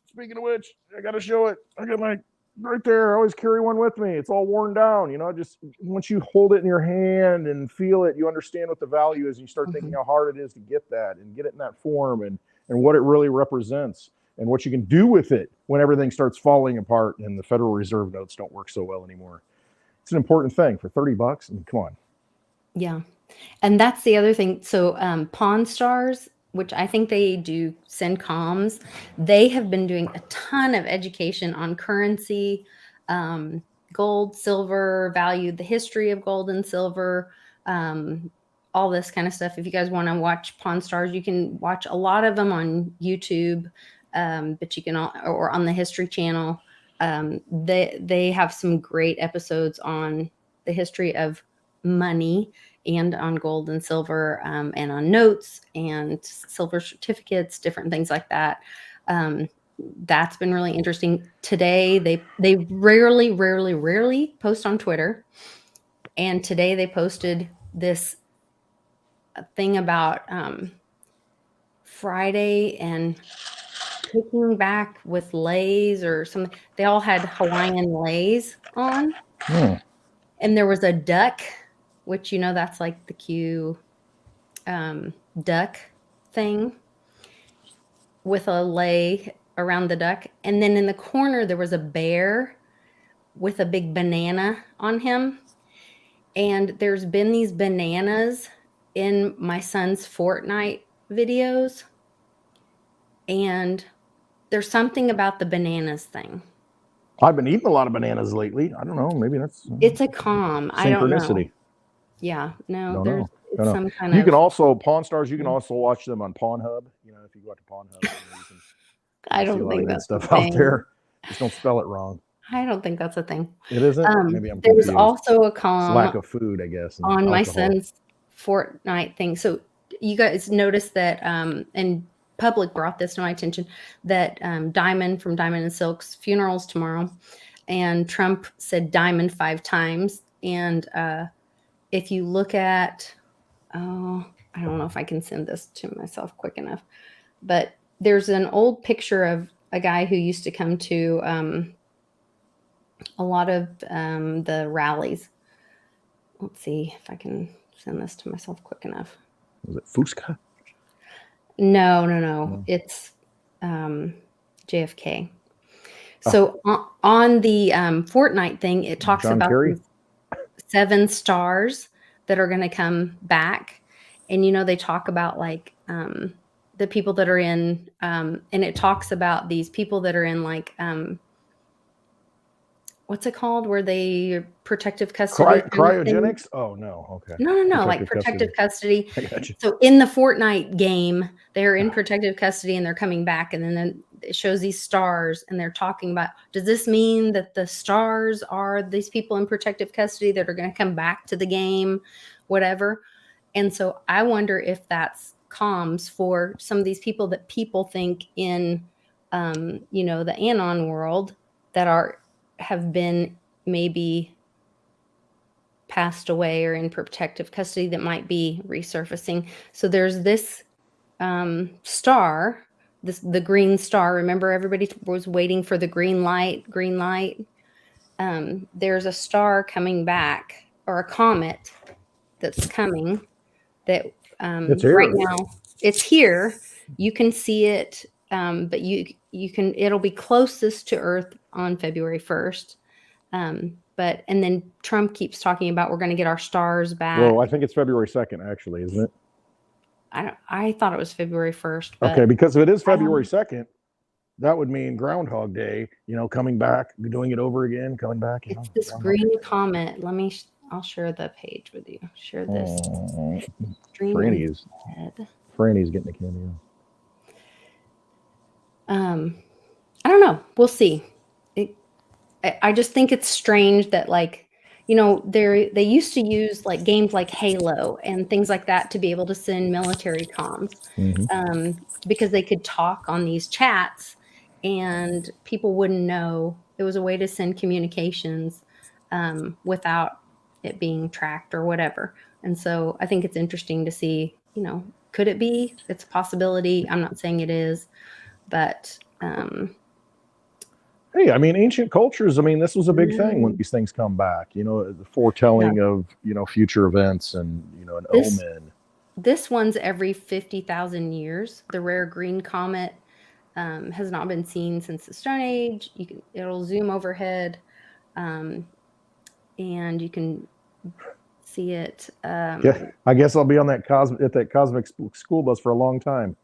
Speaking of which, I got to show it. I got my right there. I always carry one with me. It's all worn down. Just once you hold it in your hand and feel it, you understand what the value is. And you start thinking how hard it is to get that and get it in that form, and what it really represents and what you can do with it when everything starts falling apart and the Federal Reserve notes don't work so well anymore. It's an important thing for $30. I mean, come on. Yeah. And that's the other thing. So Pawn Stars, which I think they do send comms, they have been doing a ton of education on currency, gold, silver, value, the history of gold and silver, all this kind of stuff. If you guys want to watch Pawn Stars, you can watch a lot of them on YouTube, but you can or on the History Channel. They have some great episodes on the history of money and on gold and silver, and on notes and silver certificates, different things like that. That's been really interesting. Today, they rarely post on Twitter. And today they posted this thing about Friday and picking back with leis or something. They all had Hawaiian leis on. And there was a duck, which that's like the Q duck thing with a lei around the duck. And then in the corner, there was a bear with a big banana on him. And there's been these bananas in my son's Fortnite videos. And there's something about the bananas thing. I've been eating a lot of bananas lately. I don't know. Maybe that's it's a calm. I don't know. Synchronicity. Yeah, no, Don't it's know. some kind You of. can also Pawn Stars. You can also watch them on Pornhub. If you go out to Pornhub, you can I see a don't lot think of good that's stuff the out thing. there. Just don't spell it wrong. I don't think that's a thing. It isn't. Maybe I'm There was confused. also a It's column lack of food, I guess, and on my alcohol. son's Fortnite thing. So you guys noticed that, and public brought this to my attention, that Diamond from Diamond and Silk's funeral's tomorrow, and Trump said Diamond 5 times. And if you look at, oh, I don't know if I can send this to myself quick enough, but there's an old picture of a guy who used to come to a lot of the rallies. Let's see if I can send this to myself quick enough. Was it Fusca? No. It's JFK. So on the Fortnite thing, it talks John about Kerry? these 7 stars that are going to come back. And, they talk about like the people that are in, and it talks about these people that are in like, what's it called? Where they protective custody. Cryogenics? Oh, no. Okay. No, like protective custody. I got you. So in the Fortnite game, they're in protective custody and they're coming back. And then it shows these stars and they're talking about, does this mean that the stars are these people in protective custody that are going to come back to the game, whatever? And so I wonder if that's comms for some of these people that people think in, the Anon world that have been maybe passed away or in protective custody that might be resurfacing. So there's this star, the green star. Remember, everybody was waiting for the green light. There's a star coming back, or a comet that's coming that right now it's here. You can see it, but it'll be closest to Earth on February 1st. And then Trump keeps talking about we're going to get our stars back. Well, I think it's February 2nd, actually, isn't it? I thought it was February 1st. Okay, because if it is February 2nd, that would mean Groundhog Day, coming back, doing it over again, coming back. It's this green comet. I'll share the page with you. Share this. Franny's getting a cameo. I don't know. We'll see. I just think it's strange that they used to use like games like Halo and things like that to be able to send military comms, because they could talk on these chats and people wouldn't know. It was a way to send communications without it being tracked or whatever. And so I think it's interesting to see, could it be? It's a possibility. I'm not saying it is, but hey, ancient cultures, this was a big thing when these things come back, the foretelling of, future events and, an omen. This one's every 50,000 years. The rare green comet has not been seen since the Stone Age. It'll zoom overhead, and you can see it. Yeah, I guess I'll be on that cosmic school bus for a long time.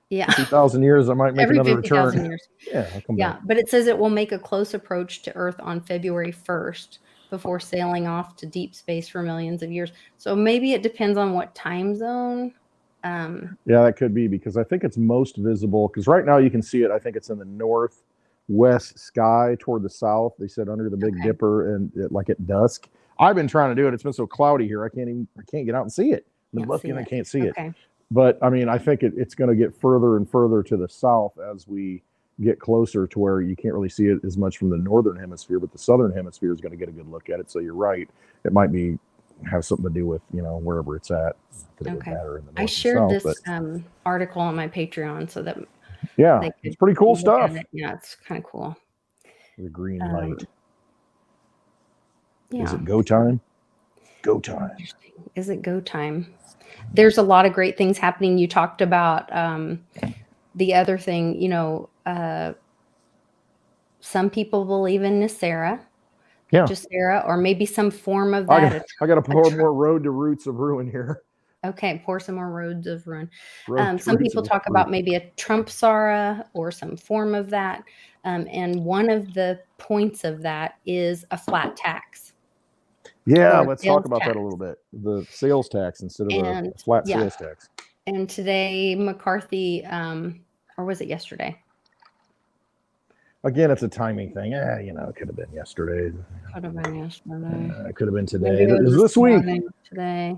Yeah, 50,000 years, I might make every another 50,000 return. years. Yeah, I'll come back. But it says it will make a close approach to Earth on February 1st before sailing off to deep space for millions of years. So maybe it depends on what time zone. Yeah, that could be, because I think it's most visible, because right now you can see it. I think it's in the northwest sky toward the south. They said under the Big Dipper and like at dusk. I've been trying to do it. It's been so cloudy here. I can't get out and see it. I've been looking, I can't see it. But I think it's going to get further and further to the south as we get closer to where you can't really see it as much from the northern hemisphere, but the southern hemisphere is going to get a good look at it. So you're right. It might have something to do with, wherever it's at. I shared this article on my Patreon so that it's pretty cool stuff. Yeah, it's kind of cool. The green light. Yeah. Is it go time? Go time. Is it go time? There's a lot of great things happening. You talked about the other thing, some people believe in Nicera. Yeah. Gisera, or maybe some form of that. I got to pour more Road to Roots of Ruin here. Okay, pour some more Roads of Ruin. Some people talk about maybe a Trump Sara or some form of that. And one of the points of that is a flat tax. Yeah, let's talk about that a little bit. The sales tax instead of a flat sales tax. And today, McCarthy, or was it yesterday? again, it's a timing thing. It could have been yesterday. Could have been yesterday. It could have been today. Maybe it It was was this week. morning, today.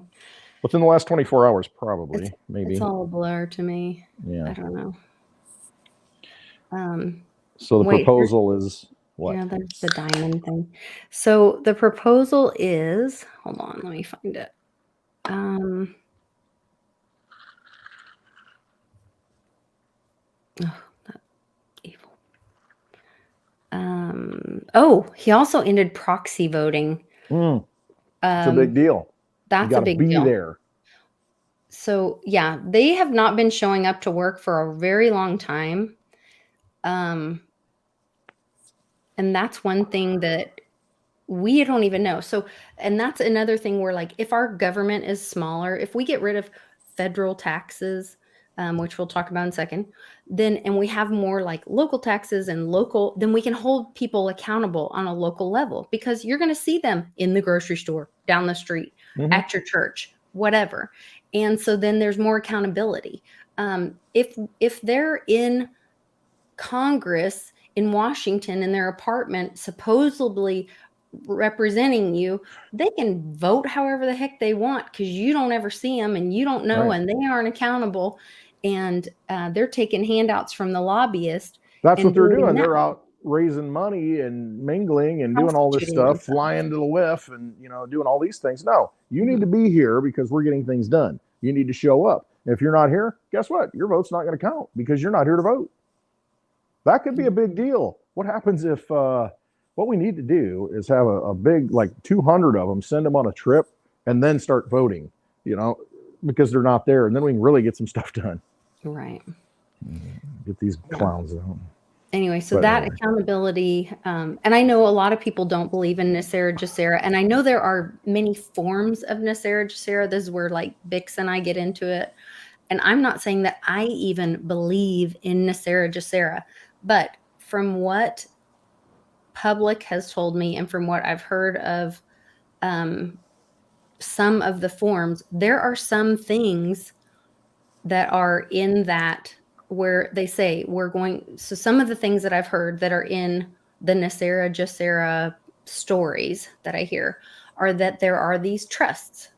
Within the last 24 hours, probably, maybe. It's all a blur to me. Yeah. I don't know. So the wait, proposal is what? Yeah, there's the diamond thing. So the proposal is, hold on, let me find it. Oh, that evil. Oh, he also ended proxy voting. It's a big deal. That's a big deal. You gotta be there. So yeah, they have not been showing up to work for a very long time. And that's one thing that we don't even know. So, and that's another thing where, like, if our government is smaller, if we get rid of federal taxes, which we'll talk about in a second, then, and we have more like local taxes and local, then we can hold people accountable on a local level, because you're going to see them in the grocery store, down the street, at your church, whatever. And so then there's more accountability. If they're in Congress in Washington in their apartment, supposedly representing you, they can vote however the heck they want, because you don't ever see them and you don't know, and they aren't accountable, and they're taking handouts from the lobbyist. That's what they're doing. They're out raising money and mingling and doing all this stuff, flying to the whiff and doing all these things. No, you need to be here because we're getting things done. You need to show up. If you're not here, guess what? Your vote's not going to count because you're not here to vote. That could be a big deal. What happens if what we need to do is have a big, like 200 of them, send them on a trip and then start voting, because they're not there. And then we can really get some stuff done. Right. Get these clowns out. Anyway, so accountability, and I know a lot of people don't believe in Nicera Jacera, and I know there are many forms of Nicera Jacera. This is where like Bix and I get into it. And I'm not saying that I even believe in Nicera Jacera, but from what public has told me and from what I've heard of some of the forms, there are some things that are in that where they say we're going. So some of the things that I've heard that are in the Nicera Jacera stories that I hear are that there are these trusts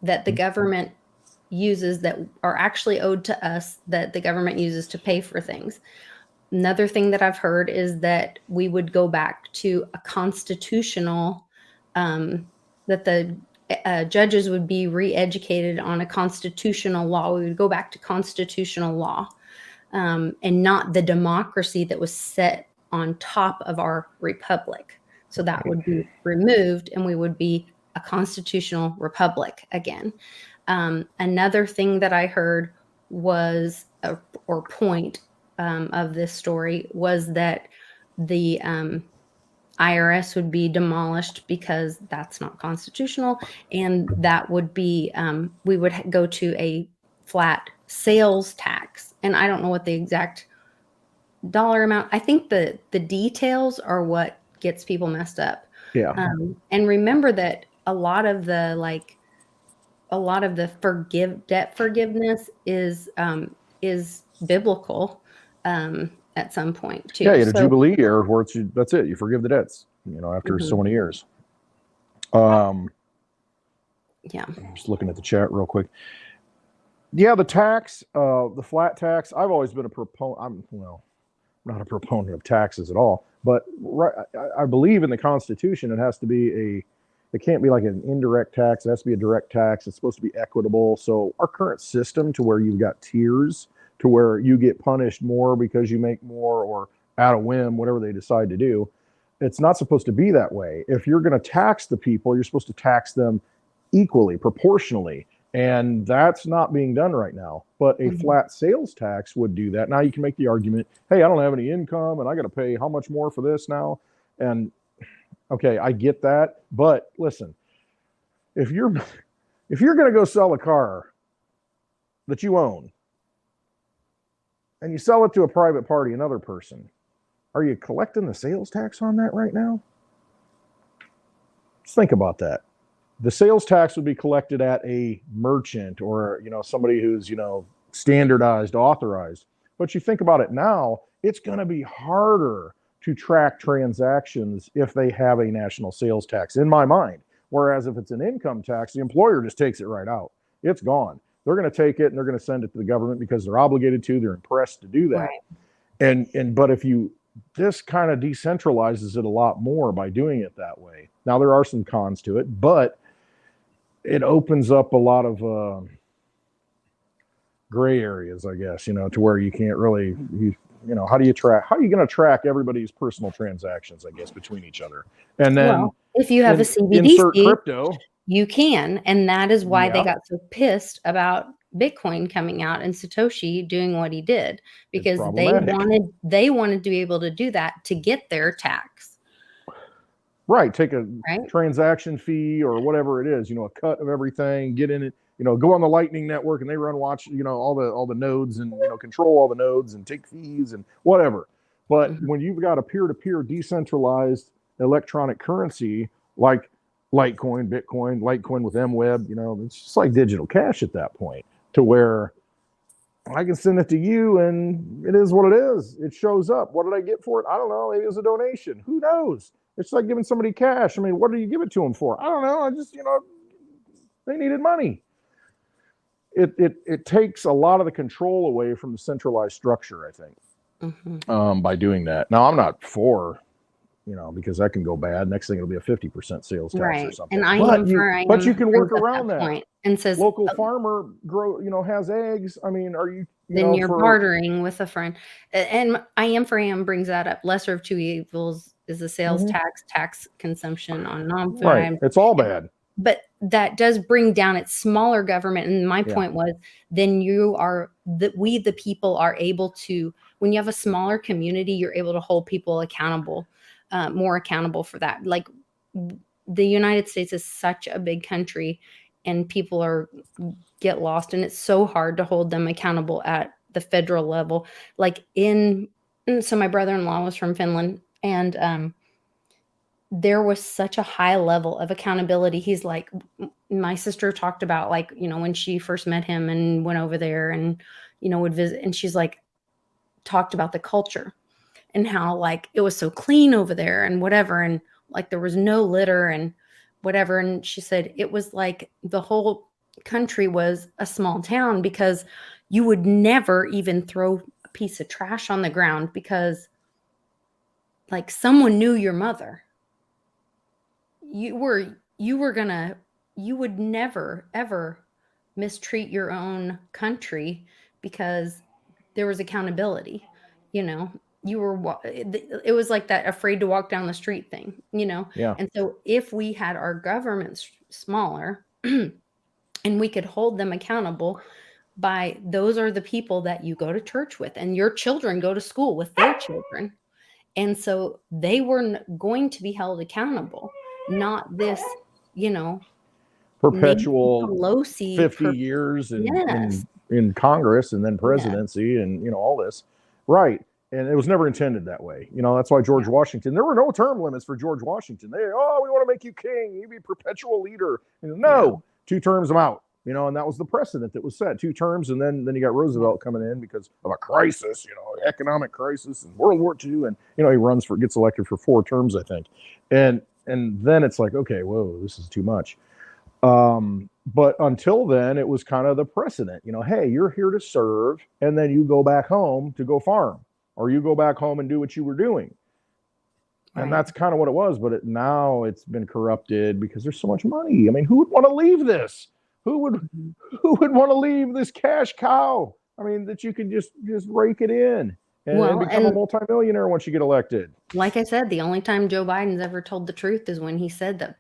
that the government uses that are actually owed to us, that the government uses to pay for things. Another thing that I've heard is that we would go back to a constitutional, that the judges would be re-educated on a constitutional law. We would go back to constitutional law, and not the democracy that was set on top of our republic. So that would be removed and we would be a constitutional republic again. Another thing that I heard was, or point of this story was that the IRS would be demolished because that's not constitutional, and that would be, we would go to a flat sales tax. And I don't know what the exact dollar amount. I think the details are what gets people messed up. Yeah. And remember that a lot of the debt forgiveness is biblical at some point too. Yeah, you had a Jubilee year where that's it. You forgive the debts, after so many years. Yeah. I'm just looking at the chat real quick. Yeah, the tax, the flat tax. I've always been a proponent. I'm not a proponent of taxes at all, but I believe in the Constitution. It has to be it can't be like an indirect tax. It has to be a direct tax. It's supposed to be equitable. So our current system, to where you've got tiers, to where you get punished more because you make more, or at a whim, whatever they decide to do, it's not supposed to be that way. If you're going to tax the people, you're supposed to tax them equally, proportionally. And that's not being done right now. But a flat sales tax would do that. Now you can make the argument, hey, I don't have any income and I got to pay how much more for this now? And okay, I get that. But listen, if you're going to go sell a car that you own and you sell it to a private party, another person, are you collecting the sales tax on that right now? Just think about that. The sales tax would be collected at a merchant or, somebody who's, standardized, authorized. But you think about it now, it's going to be harder to track transactions if they have a national sales tax, in my mind. Whereas if it's an income tax, the employer just takes it right out. It's gone. They're going to take it and they're going to send it to the government because they're obligated to. They're impressed to do that. Right. But if this kind of decentralizes it a lot more by doing it that way. Now there are some cons to it, but it opens up a lot of gray areas, I guess, to where you can't really, how are you going to track everybody's personal transactions, I guess, between each other? And then if you have a CBDC, insert crypto, you can. And that is why they got so pissed about Bitcoin coming out and Satoshi doing what he did, because they wanted to be able to do that to get their tax. Right. Take a transaction fee or whatever it is, a cut of everything, get in it, go on the Lightning Network and they watch, all the nodes and, control all the nodes and take fees and whatever. But when you've got a peer-to-peer decentralized electronic currency like Litecoin, Bitcoin, Litecoin with MWeb, it's just like digital cash at that point, to where I can send it to you and it is what it is. It shows up. What did I get for it? I don't know. Maybe it was a donation. Who knows? It's like giving somebody cash. I mean, what do you give it to them for? I don't know. I just, they needed money. It takes a lot of the control away from the centralized structure, I think, by doing that. Now, I'm not for, because that can go bad. Next thing, it'll be a 50% sales tax or something. And but you can work around that. Point and says local farmer has eggs. I mean, are you? Then you're bartering with a friend. And I am for him brings that up. Lesser of two evils is the sales tax consumption on non-food. Right. It's all bad. But that does bring down its smaller government. And my point was, then we the people are able to, when you have a smaller community, you're able to hold people accountable, more accountable for that. Like the United States is such a big country and people get lost, and it's so hard to hold them accountable at the federal level. Like so my brother-in-law was from Finland, and there was such a high level of accountability. He's like, my sister talked about, like, when she first met him and went over there and, would visit, and she's like, talked about the culture and how, like, it was so clean over there and whatever. And like, there was no litter and whatever. And she said it was like the whole country was a small town, because you would never even throw a piece of trash on the ground because, like, someone knew your mother. You would never ever mistreat your own country because there was accountability. It was like that afraid to walk down the street thing, Yeah. And so if we had our governments smaller and we could hold them accountable by, those are the people that you go to church with and your children go to school with their children. And so they were going to be held accountable, not this, perpetual Pelosi 50 years in Congress and then presidency and, all this. Right. And it was never intended that way. That's why George Washington, there were no term limits for George Washington. We want to make you king. You be perpetual leader. No, 2 terms, I'm out. And that was the precedent that was set. 2 terms. And then you got Roosevelt coming in because of a crisis, economic crisis and World War II. And, he gets elected for 4 terms, I think. And then it's like, okay, whoa, this is too much. But until then, it was kind of the precedent, hey, you're here to serve, and then you go back home to go farm, or you go back home and do what you were doing. And that's kind of what it was. But now it's been corrupted because there's so much money. I mean, who would want to leave this? Who would want to leave this cash cow? I mean, that you could just rake it in and become a multimillionaire once you get elected. Like I said, the only time Joe Biden's ever told the truth is when he said that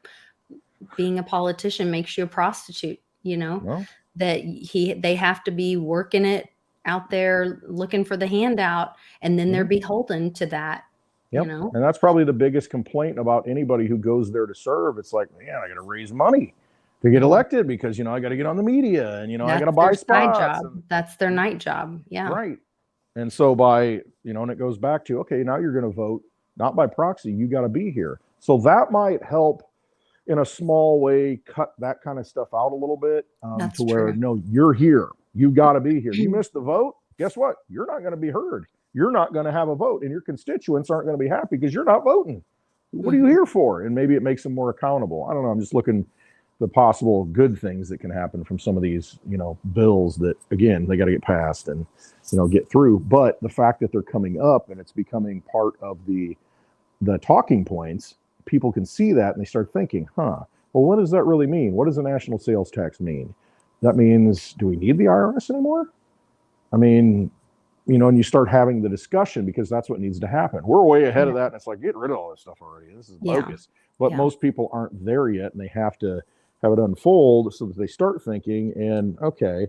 being a politician makes you a prostitute, that they have to be working it out there looking for the handout, and then they're beholden to that. Yep. And that's probably the biggest complaint about anybody who goes there to serve. It's like, man, I got to raise money to get elected because, I got to get on the media and, I got to buy spots. That's their night job. Yeah. Right. And so and it goes back to, okay, now you're going to vote, not by proxy. You got to be here. So that might help in a small way cut that kind of stuff out a little bit to where, no, you're here. You got to be here. You missed the vote. guess what? You're not going to be heard. You're not going to have a vote, and your constituents aren't going to be happy because you're not voting. What are you here for? And maybe it makes them more accountable. I don't know. I'm just looking the possible good things that can happen from some of these, bills that, again, they got to get passed and, get through. But the fact that they're coming up and it's becoming part of the talking points, people can see that and they start thinking, well, what does that really mean? What does a national sales tax mean? That means, do we need the IRS anymore? I mean, and you start having the discussion because that's what needs to happen. We're way ahead of that. And it's like, get rid of all this stuff already. This is bogus. But most people aren't there yet, and they have to have it unfold so that they start thinking, and okay,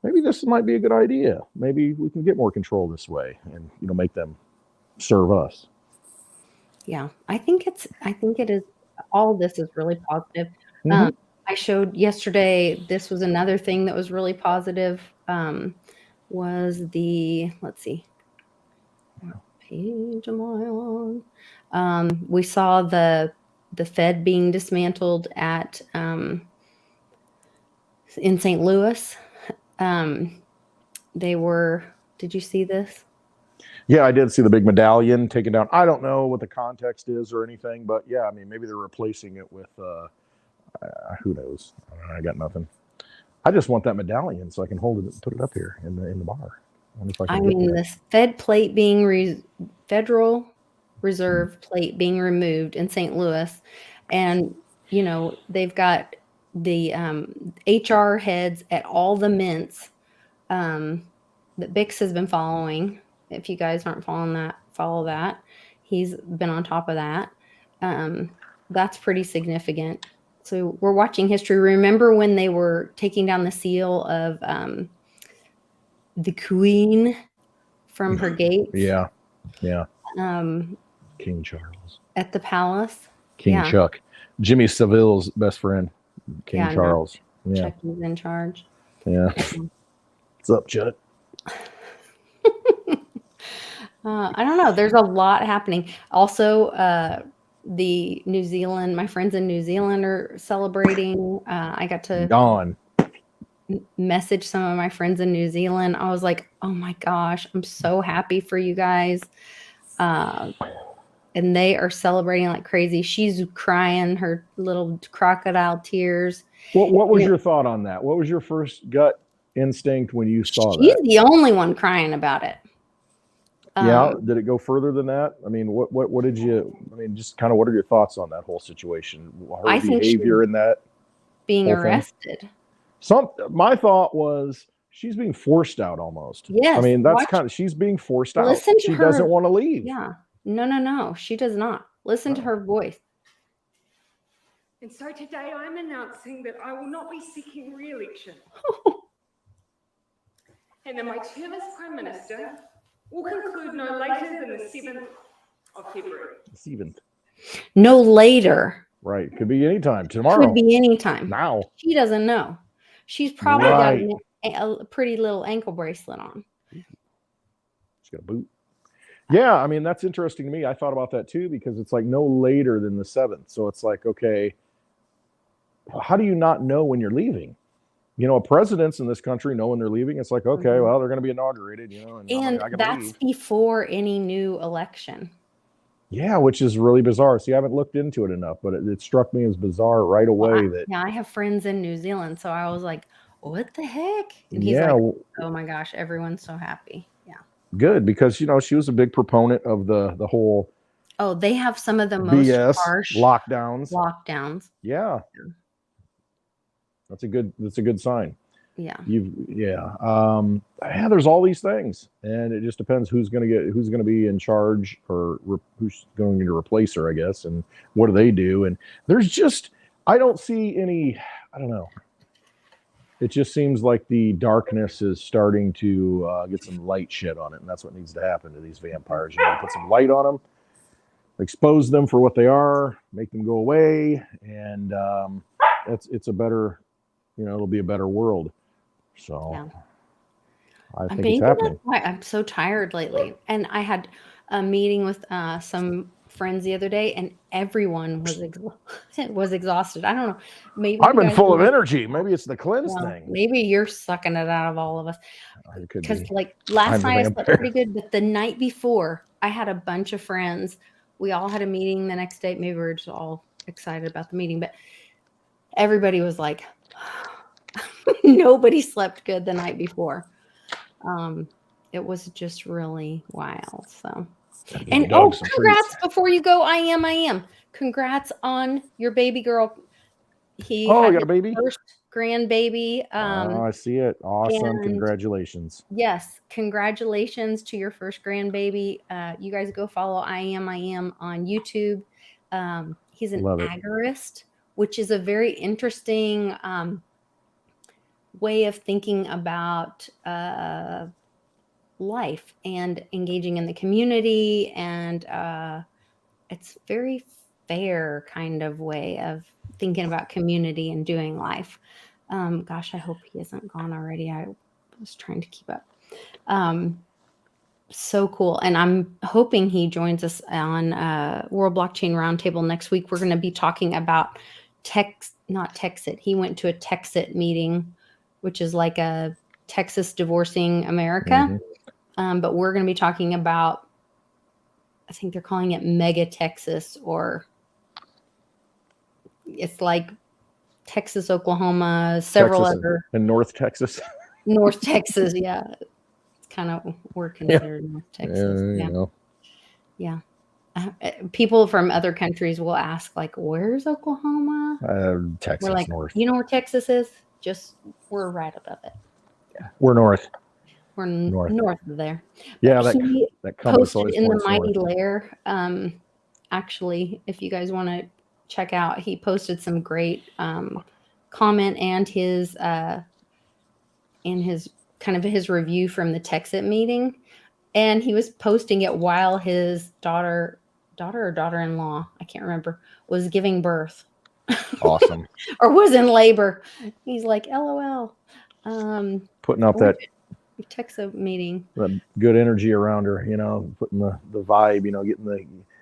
maybe this might be a good idea. Maybe we can get more control this way and, make them serve us. Yeah, I think it is. All of this is really positive. I showed yesterday, this was another thing that was really positive. Was let's see, what page am I on? We saw the Fed being dismantled at in St. Louis. Did you see this? Yeah, I did see the big medallion taken down. I don't know what the context is or anything, but yeah, I mean, maybe they're replacing it with who knows? I got nothing. I just want that medallion so I can hold it and put it up here in the bar. I mean, this Fed plate being Federal Reserve plate being removed in St. Louis, and they've got the HR heads at all the mints that Bix has been following. If you guys aren't following that, follow that. He's been on top of that. That's pretty significant. So we're watching history. Remember when they were taking down the seal of the Queen from her gates? Yeah. King Charles at the palace. King Chuck, Jimmy Savile's best friend, King Charles. No. Chuck is in charge. Yeah. What's up, Chuck? I don't know. There's a lot happening. Also, my friends in New Zealand are celebrating. I got to message some of my friends in New Zealand. I was like, oh my gosh, I'm so happy for you guys. And they are celebrating like crazy. She's crying her little crocodile tears. What was your thought on that? What was your first gut instinct when you saw that? She's the only one crying about it. Did it go further than that? I mean, what did you? I mean, just kind of what are your thoughts on that whole situation? Her behavior in that being arrested. My thought was she's being forced out almost. Yes, I mean that's she's being forced out. She doesn't want to leave. Yeah, no, she does not. Listen to her voice. And so today I'm announcing that I will not be seeking re-election, and that my term as Prime Minister will conclude no later than the 7th of February. 7th. No later. Right. Could be anytime. Tomorrow. Could be anytime. Now. She doesn't know. She's probably got a pretty little ankle bracelet on. She's got a boot. Yeah, I mean, that's interesting to me. I thought about that too, because it's like no later than the 7th. So it's like, okay, how do you not know when you're leaving? Presidents in this country know when they're leaving. It's like, okay, well, they're going to be inaugurated, and that's before any new election. Yeah, which is really bizarre. See, I haven't looked into it enough, but it struck me as bizarre right away. I have friends in New Zealand, so I was like, what the heck? And he's like, oh my gosh, everyone's so happy. Yeah. Good, because, she was a big proponent of the whole. Oh, they have some of the most harsh lockdowns. Yeah. That's a good sign. Yeah. There's all these things, and it just depends who's going to be in charge or who's going to replace her, I guess, and what do they do? And I don't see any. I don't know. It just seems like the darkness is starting to get some light shed on it, and that's what needs to happen to these vampires. Put some light on them, expose them for what they are, make them go away, and it's a better. It'll be a better world. So I think it's happening. That's why I'm so tired lately. And I had a meeting with some friends the other day, and everyone was was exhausted. I don't know. Maybe I've you been guys full of are- energy. Maybe it's the cleanse well, thing. maybe you're sucking it out of all of us. It could Because be. like I'm last the night I slept vampire. pretty good, but the night before I had a bunch of friends. We all had a meeting the next day. Maybe we were just all excited about the meeting, but everybody was like, nobody slept good the night before. It was just really wild. So, and Dog some congrats treats. before you go. I am. Congrats on your baby girl. He Oh, had you got his a baby? first grandbaby. I see it. Awesome. and Congratulations. yes, congratulations to your first grandbaby. You guys go follow I am on YouTube. He's an Love it. agorist, which is a very interesting way of thinking about life and engaging in the community. And it's very fair kind of way of thinking about community and doing life. Gosh, I hope he hasn't gone already. I was trying to keep up. So cool. And I'm hoping he joins us on World Blockchain Roundtable next week. We're going to be talking about not Texit. He went to a Texit meeting, which is like a Texas divorcing America. But we're going to be talking about, I think they're calling it Mega Texas, or it's like Texas, Oklahoma, several Texas other and North Texas. North Texas. Yeah. It's kind of, we're considered North Texas. You know. Yeah. People from other countries will ask, like, where's Oklahoma? Texas We're like, North. you know where Texas is? Just, we're right above it. We're north. We're North. north of there. Yeah, He that compass posted always in the points Mighty north. Lair. Actually, if you guys want to check out, he posted some great comment and his kind of his review from the Texit meeting. And he was posting it while his daughter or daughter-in-law, I can't remember, was giving birth. Awesome. Or was in labor. He's like, LOL. Putting out that Texit meeting. That good energy around her, you know, putting the vibe, you know,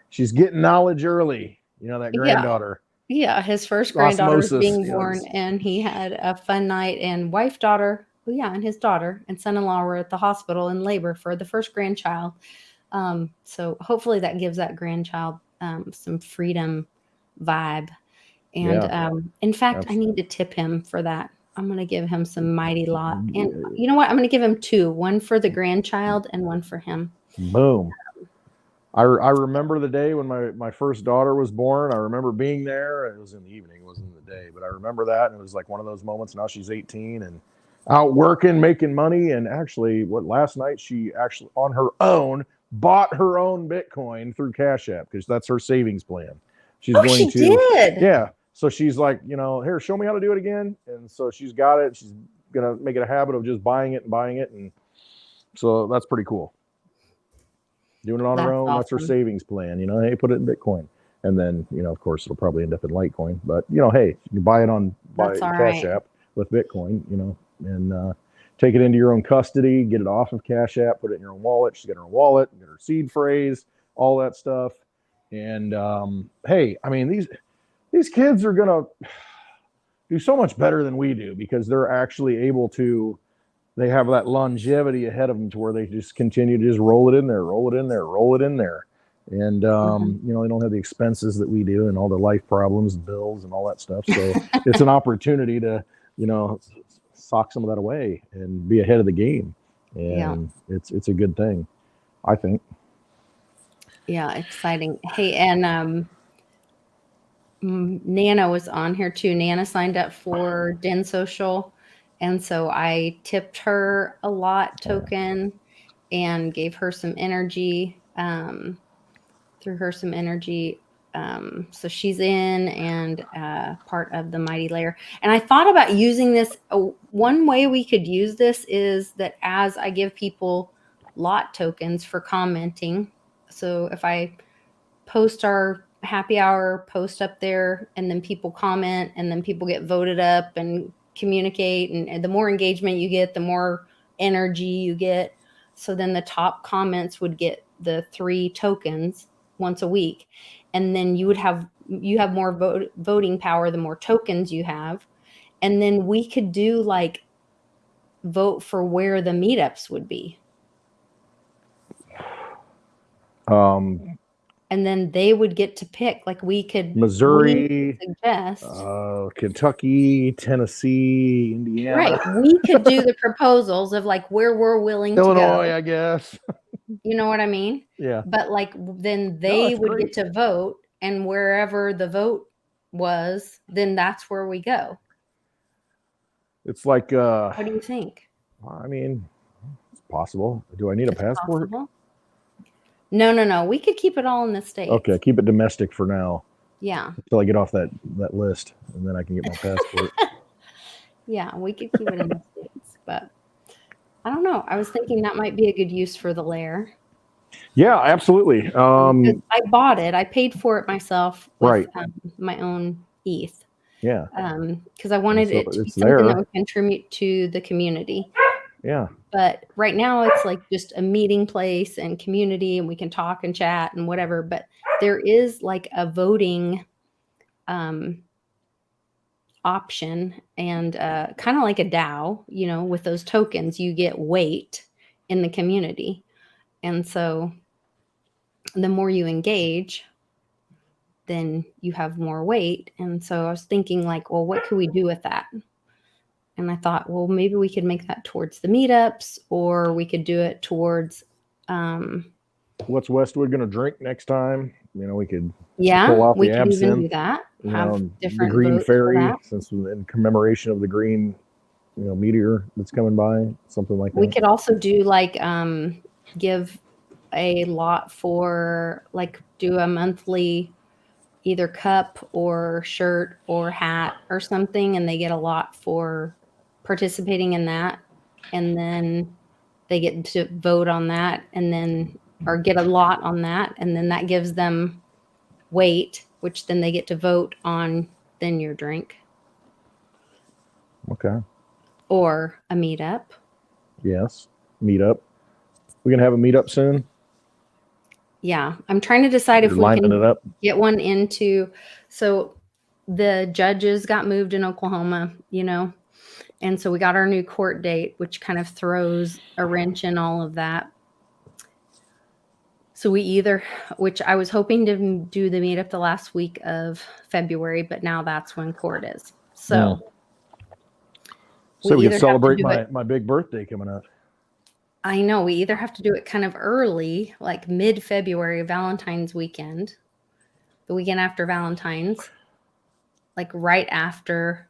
she's getting knowledge early, you know, that granddaughter. Yeah, his first granddaughter was Osmosis, being born, and he had a fun night, and wife, daughter, and his daughter and son-in-law were at the hospital in labor for the first grandchild. So hopefully that gives that grandchild some freedom vibe. And in fact, absolutely. I need to tip him for that. I'm going to give him some mighty lot. And you know what? I'm going to give him two, one for the grandchild and one for him. Boom. I remember the day when my first daughter was born. I remember being there. It was in the evening. It wasn't in the day. But I remember that. And it was like one of those moments. Now she's 18 and out working, making money. And actually, last night, she actually on her own bought her own Bitcoin through Cash App, because that's her savings plan. She's going she to. Did. Yeah. So she's like, you know, here, show me how to do it again. And so she's got it. She's going to make it a habit of just buying it. And so that's pretty cool. Doing it on her own. Awesome. That's her savings plan. You know, hey, put it in Bitcoin. And then, you know, of course, it'll probably end up in Litecoin. But, you know, hey, you buy it on Cash App with Bitcoin, you know, and take it into your own custody, get it off of Cash App, put it in your own wallet. She's got her own wallet, get her seed phrase, all that stuff. And, hey, I mean, these kids are going to do so much better than we do, because they're actually able to, they have that longevity ahead of them to where they just continue to just roll it in there. And, you know, they don't have the expenses that we do and all the life problems, bills and all that stuff. So it's an opportunity to, you know, sock some of that away and be ahead of the game. And it's a good thing, I think. Yeah, exciting. Hey, and Nana was on here too. Nana signed up for Den Social, and so I tipped her a lot token and gave her some energy, threw her some energy. So she's in and part of the Mighty Layer. And I thought about using this. One way we could use this is that as I give people lot tokens for commenting. So if I post our happy hour post up there, and then people comment, and then people get voted up and communicate, and the more engagement you get, the more energy you get. So then the top comments would get the 3 tokens, once a week, and then you have more voting power the more tokens you have, and then we could do like vote for where the meetups would be. And then they would get to pick, like Missouri, suggest. Kentucky, Tennessee, Indiana. Right. We could do the proposals of like where we're willing to Illinois, go. I guess. You know what I mean? Yeah. But like then they would get to vote, and wherever the vote was, then that's where we go. It's like What do you think? I mean, it's possible. Do I need a passport? Possible? No. We could keep it all in the States. Okay, keep it domestic for now. Yeah. Until I get off that list, and then I can get my passport. Yeah, we could keep it in the States, but I don't know. I was thinking that might be a good use for the lair. Yeah, absolutely. I bought it. I paid for it myself with my own ETH. Yeah. Because I wanted it to be something that would contribute to the community. Yeah. But right now it's like just a meeting place and community, and we can talk and chat and whatever. But there is like a voting option, and kind of like a DAO, you know, with those tokens, you get weight in the community. And so the more you engage, then you have more weight. And so I was thinking like, well, what could we do with that? And I thought, well, maybe we could make that towards the meetups, or we could do it towards what's Westwood going to drink next time? You know, we could pull out we the could absinthe, even do that. Have different the green votes fairy, since in commemoration of the green, meteor that's coming by, something like that. We could also do like give a lot for like do a monthly either cup or shirt or hat or something, and they get a lot for participating in that, and then they get to vote on that, and then or get a lot on that, and then that gives them weight, which then they get to vote on then your drink. Okay. Or a meetup. Yes, meetup. We're gonna have a meetup soon. Yeah, I'm trying to decide if we can get one into. So the judges got moved in Oklahoma, and so we got our new court date, which kind of throws a wrench in all of that. So which I was hoping to do the meetup the last week of February, but now that's when court is. So, we can celebrate my big birthday coming up. I know, we either have to do it kind of early, like mid-February, Valentine's weekend, the weekend after Valentine's, like right after.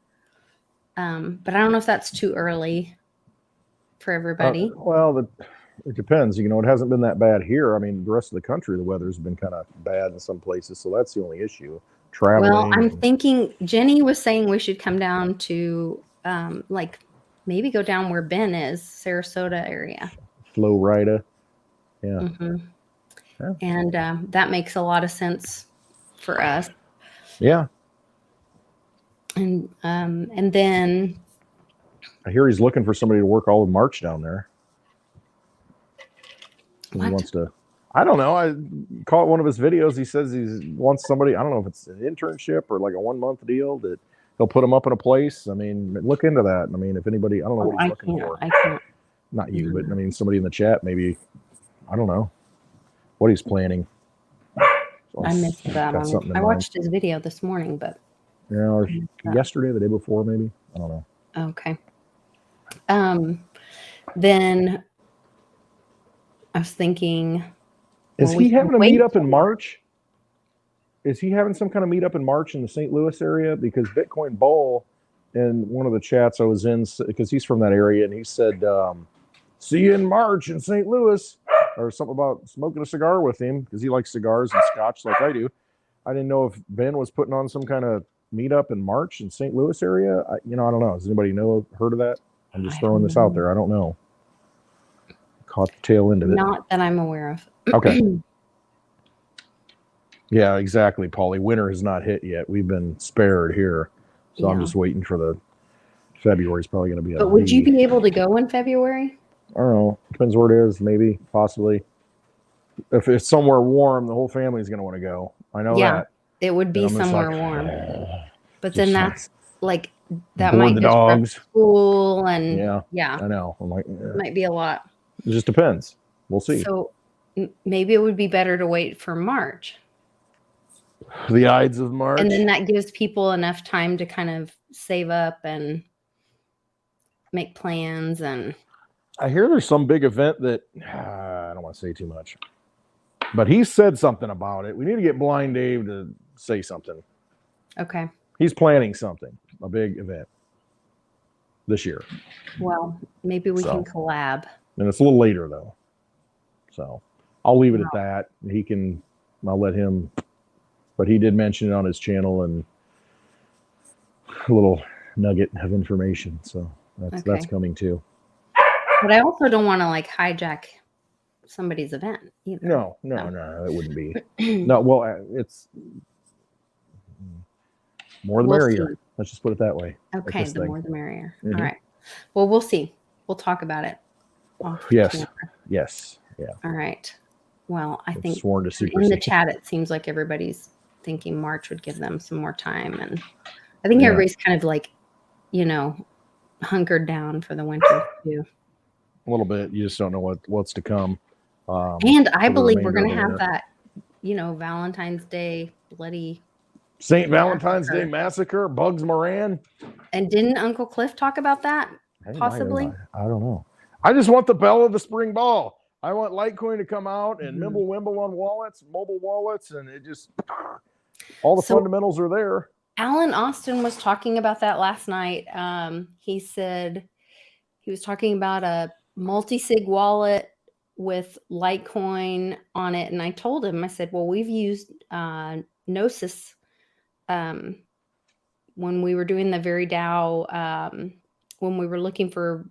But I don't know if that's too early for everybody. It depends. It hasn't been that bad here. I mean, the rest of the country, the weather's been kind of bad in some places, so that's the only issue. Traveling. Well, I'm thinking Jenny was saying we should come down to like maybe go down where Ben is, Sarasota area. Florida. Yeah. Mm-hmm. Yeah. And that makes a lot of sense for us. Yeah. And then I hear he's looking for somebody to work all of March down there. What? He wants to. I don't know. I caught one of his videos. He says he wants somebody. I don't know if it's an internship or like a 1 month deal that he'll put him up in a place. I mean, look into that. I mean, if anybody, I don't know what he's looking for. I can't. Not you, but I mean, somebody in the chat, maybe. I don't know what he's planning. So I missed that. I watched his video this morning, but or yesterday, the day before, maybe. I don't know. Okay. Then I was thinking, is he having a meetup in March? Is he having some kind of meetup in March in the St. Louis area? Because Bitcoin Bull, in one of the chats I was in, because he's from that area, and he said, see you in March in St. Louis, or something about smoking a cigar with him, because he likes cigars and scotch like I do. I didn't know if Ben was putting on some kind of meetup in March in St. Louis area. I don't know. Does anybody heard of that? I'm just throwing this out there. I don't know. Caught the tail end of it. Not that I'm aware of. Okay. Yeah, exactly, Paulie. Winter has not hit yet. We've been spared here. So I'm just waiting for the February's probably going to be. But would you be able to go in February? I don't know. Depends where it is. Maybe, possibly. if it's somewhere warm, the whole family's going to want to go. I know Yeah, that. it would be And I'm just somewhere like, warm. But just then like, that's like that board might the disrupt dogs. school and Yeah, I know. I'm like, might be a lot. it just depends. We'll see. So maybe it would be better to wait for March. The Ides of March. And then that gives people enough time to kind of save up and make plans. And I hear there's some big event that I don't want to say too much, but he said something about it. We need to get Blind Dave to say something. okay. He's planning something, a big event this year. Well, maybe we can collab. And it's a little later though. So I'll leave it at that. I'll let him, but he did mention it on his channel and a little nugget of information. So that's coming too. But I also don't want to like hijack somebody's event either. No, it wouldn't be. No, well, it's more the merrier. See. Let's just put it that way. Okay, the more the merrier. Mhm. All right. Well, we'll see. We'll talk about it. Yes. camera. Yes. Yeah. All right. Well, I think sworn to in secrecy. the chat it seems like everybody's thinking March would give them some more time, and I think everybody's kind of like, hunkered down for the winter too. A little bit. You just don't know what's to come. And I believe we're going to remainder have of the that, Valentine's Day bloody. St. Valentine's Day massacre, Bugs Moran. And didn't Uncle Cliff talk about that? Hey, Possibly. I don't know. I just want the bell of the spring ball. I want Litecoin to come out and Mimble Wimble on wallets, mobile wallets, and it just all the fundamentals are there. Alan Austin was talking about that last night. He said he was talking about a multi-sig wallet with Litecoin on it. And I told him, I said, well, we've used Gnosis when we were doing the Very DAO, when we were looking for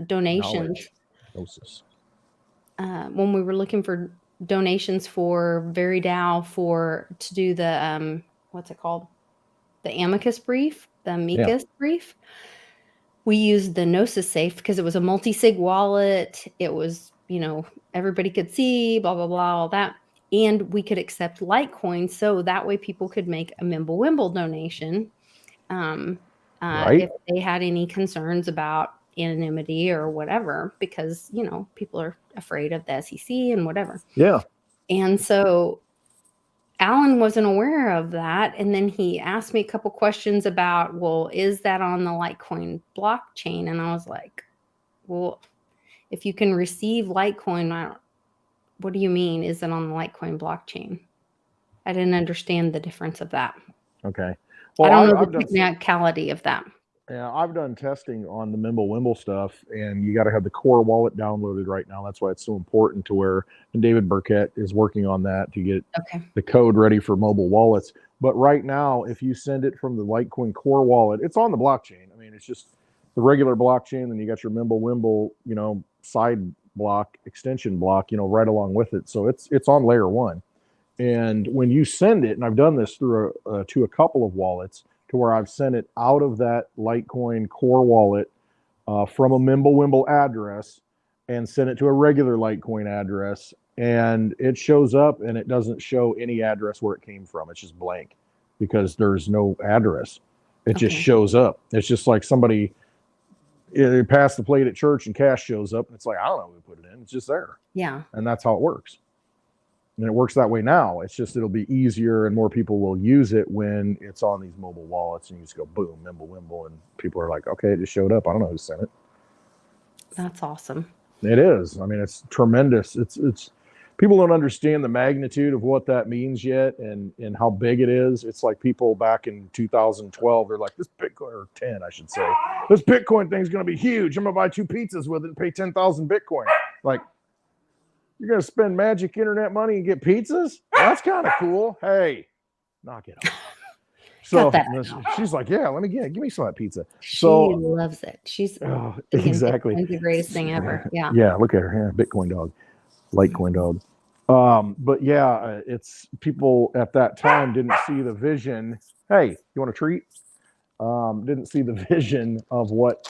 donations. Gnosis. When we were looking for donations for Very DAO to do the, what's it called? The amicus brief, the amicus brief. We used the Gnosis safe because it was a multi-sig wallet. It was, everybody could see, blah, blah, blah, all that. And we could accept Litecoin. So that way people could make a Mimblewimble donation if they had any concerns about anonymity or whatever, because, people are afraid of the SEC and whatever. Yeah. And so Alan wasn't aware of that. And then he asked me a couple questions about, well, is that on the Litecoin blockchain? And I was like, well, if you can receive Litecoin, what do you mean? Is it on the Litecoin blockchain? I didn't understand the difference of that. Okay. Well, I don't know the technicality of that. Yeah, I've done testing on the Mimblewimble stuff, and you got to have the core wallet downloaded right now. That's why it's so important to where David Burkett is working on that to get the code ready for mobile wallets. But right now, if you send it from the Litecoin core wallet, it's on the blockchain. I mean, it's just the regular blockchain, then you got your Mimblewimble, side block, extension block, right along with it. So it's on layer one. And when you send it, and I've done this through to a couple of wallets, to where I've sent it out of that Litecoin core wallet from a Mimblewimble address and sent it to a regular Litecoin address, and it shows up and it doesn't show any address where it came from. It's just blank because there's no address. It just shows up. It's just like somebody passed the plate at church and cash shows up and it's like, I don't know who put it in. It's just there. Yeah. And that's how it works. And it works that way now. It's just, it'll be easier and more people will use it when it's on these mobile wallets and you just go boom, Mimblewimble, and people are like, okay, it just showed up. I don't know who sent it. That's awesome. It is. I mean, it's tremendous. It's people don't understand the magnitude of what that means yet and how big it is. It's like people back in 2012, they're like, this Bitcoin, or 10, I should say, this Bitcoin thing's going to be huge. I'm going to buy 2 pizzas with it and pay 10,000 Bitcoin. Like, you're going to spend magic internet money and get pizzas? That's kind of cool. Hey, knock it off. So she's like, yeah, give me some of that pizza. She loves it. She's exactly the greatest thing ever. Yeah. Yeah. Look at her. Yeah, Bitcoin dog, Litecoin dog. But yeah, it's people at that time didn't see the vision. Hey, you want a treat? Didn't see the vision of what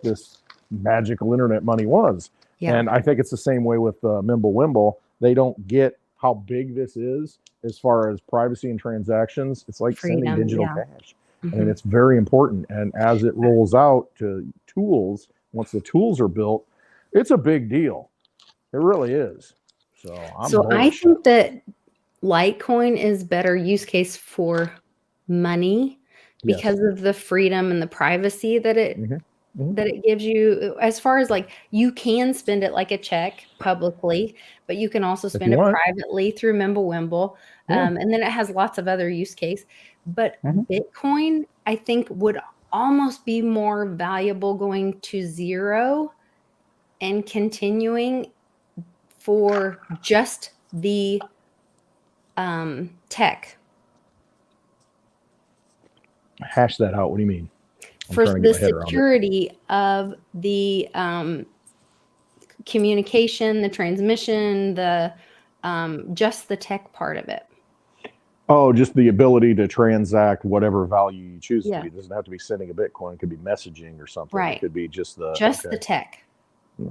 this magical internet money was. Yeah. And I think it's the same way with Mimblewimble. they don't get how big this is as far as privacy and transactions. It's like sending Freedom, digital yeah. cash. I mean, it's very important. And as it rolls out to tools, once the tools are built, it's a big deal. It really is. So I'm So I bullish. think that Litecoin is better use case for money Yes. because of the freedom and the privacy that it Mhm. that it gives you. As far as like, you can spend it like a check publicly, but you can also spend you it want. privately through Mimblewimble. Yeah. And then it has lots of other use case. But Mhm. Bitcoin, I think, would almost be more valuable going to zero and continuing for just the tech. Hash that out. What do you mean? I'm For trying to the get my head around it. security of the communication, the transmission, the just the tech part of it. Oh, just the ability to transact whatever value you choose Yeah. to be. It doesn't have to be sending a Bitcoin. It could be messaging or something. Right. It could be just the the tech.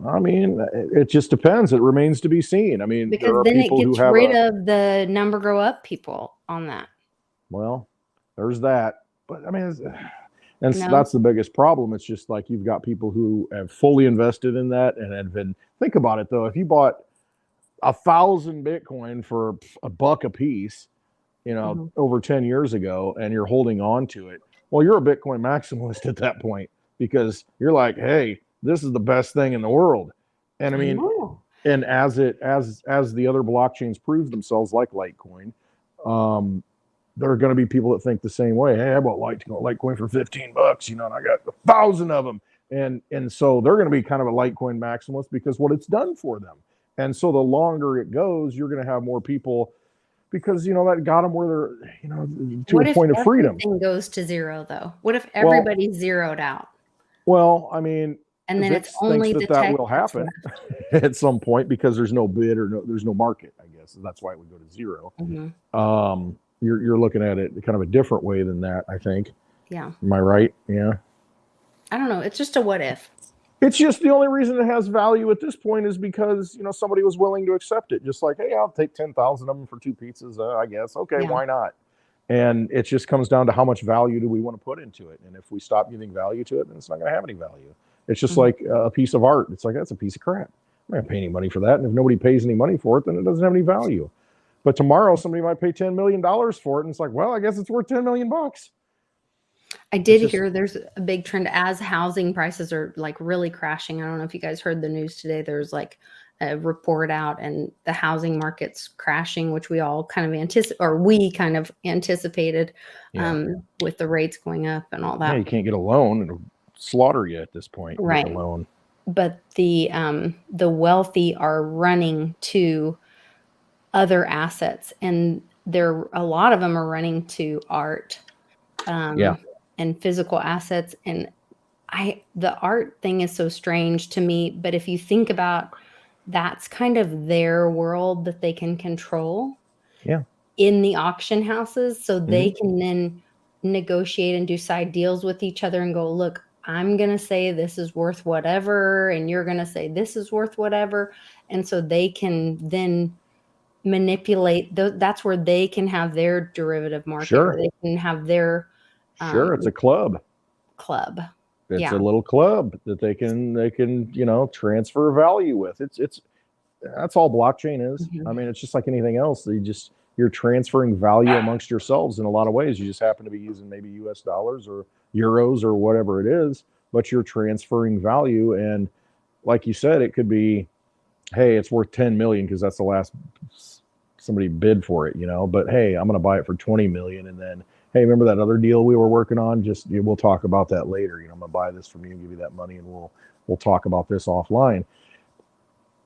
I mean, it just depends. It remains to be seen. I mean, there Because are then it people who gets have rid of the number grow up people on that. well, there's that. But I mean, and No. that's the biggest problem. It's just like you've got people who have fully invested in that and have been. Think about it though. If you bought 1,000 Bitcoin for $1 a piece, you know, over 10 years ago, and you're holding on to it, well, you're a Bitcoin maximalist at that point because you're like, hey, this is the best thing in the world. And I mean, and as the other blockchains prove themselves, like Litecoin, there are going to be people that think the same way. Hey, I bought Litecoin for $15, you know, and I got 1,000 of them. And so they're going to be kind of a Litecoin maximalist because what it's done for them. And so the longer it goes, you're going to have more people because, you know, that got them where they're, you know, to a point of freedom. What if everything goes to zero though? What if everybody's zeroed out? Well, I mean, and then Vix it's only thinks the that tech will happen at some point because there's no bid or there's no market, I guess. That's why it would go to zero. You're looking at it kind of a different way than that, I think. Yeah. Am I right? Yeah. I don't know. It's just a what if. It's just the only reason it has value at this point is because, you know, somebody was willing to accept it. Just like, hey, I'll take 10,000 of them for 2 pizzas, I guess. Okay, why not? And it just comes down to how much value do we want to put into it. And if we stop giving value to it, then it's not going to have any value. It's just like a piece of art. It's like, that's a piece of crap. I'm not going to pay any money for that. And if nobody pays any money for it, then it doesn't have any value. But tomorrow somebody might pay $10 million for it. And it's like, well, I guess it's worth $10 million. I did hear there's a big trend as housing prices are like really crashing. I don't know if you guys heard the news today. There's like a report out and the housing market's crashing, which we all kind of anticipated with the rates going up and all that. Yeah, you can't get a loan. It'll slaughter you at this point. Right. Get a loan. But the wealthy are running to other assets, and a lot of them are running to art. And physical assets. And the art thing is so strange to me, but if you think about, that's kind of their world that they can control in the auction houses. So they can then negotiate and do side deals with each other and go, look, I'm going to say this is worth whatever. And you're going to say this is worth whatever. And so they can then manipulate. That's where they can have their derivative market. Sure. They can have their it's a club. It's a little club that they can, you know, transfer value with. That's all blockchain is. I mean, it's just like anything else. You're transferring value amongst yourselves in a lot of ways. You just happen to be using maybe US dollars or euros or whatever it is, but you're transferring value. And like you said, it could be, hey, it's worth 10 million because that's the last somebody bid for it, you know, but hey, I'm going to buy it for 20 million. And then, hey, remember that other deal we were working on? We'll talk about that later. You know, I'm going to buy this from you and give you that money, and we'll talk about this offline.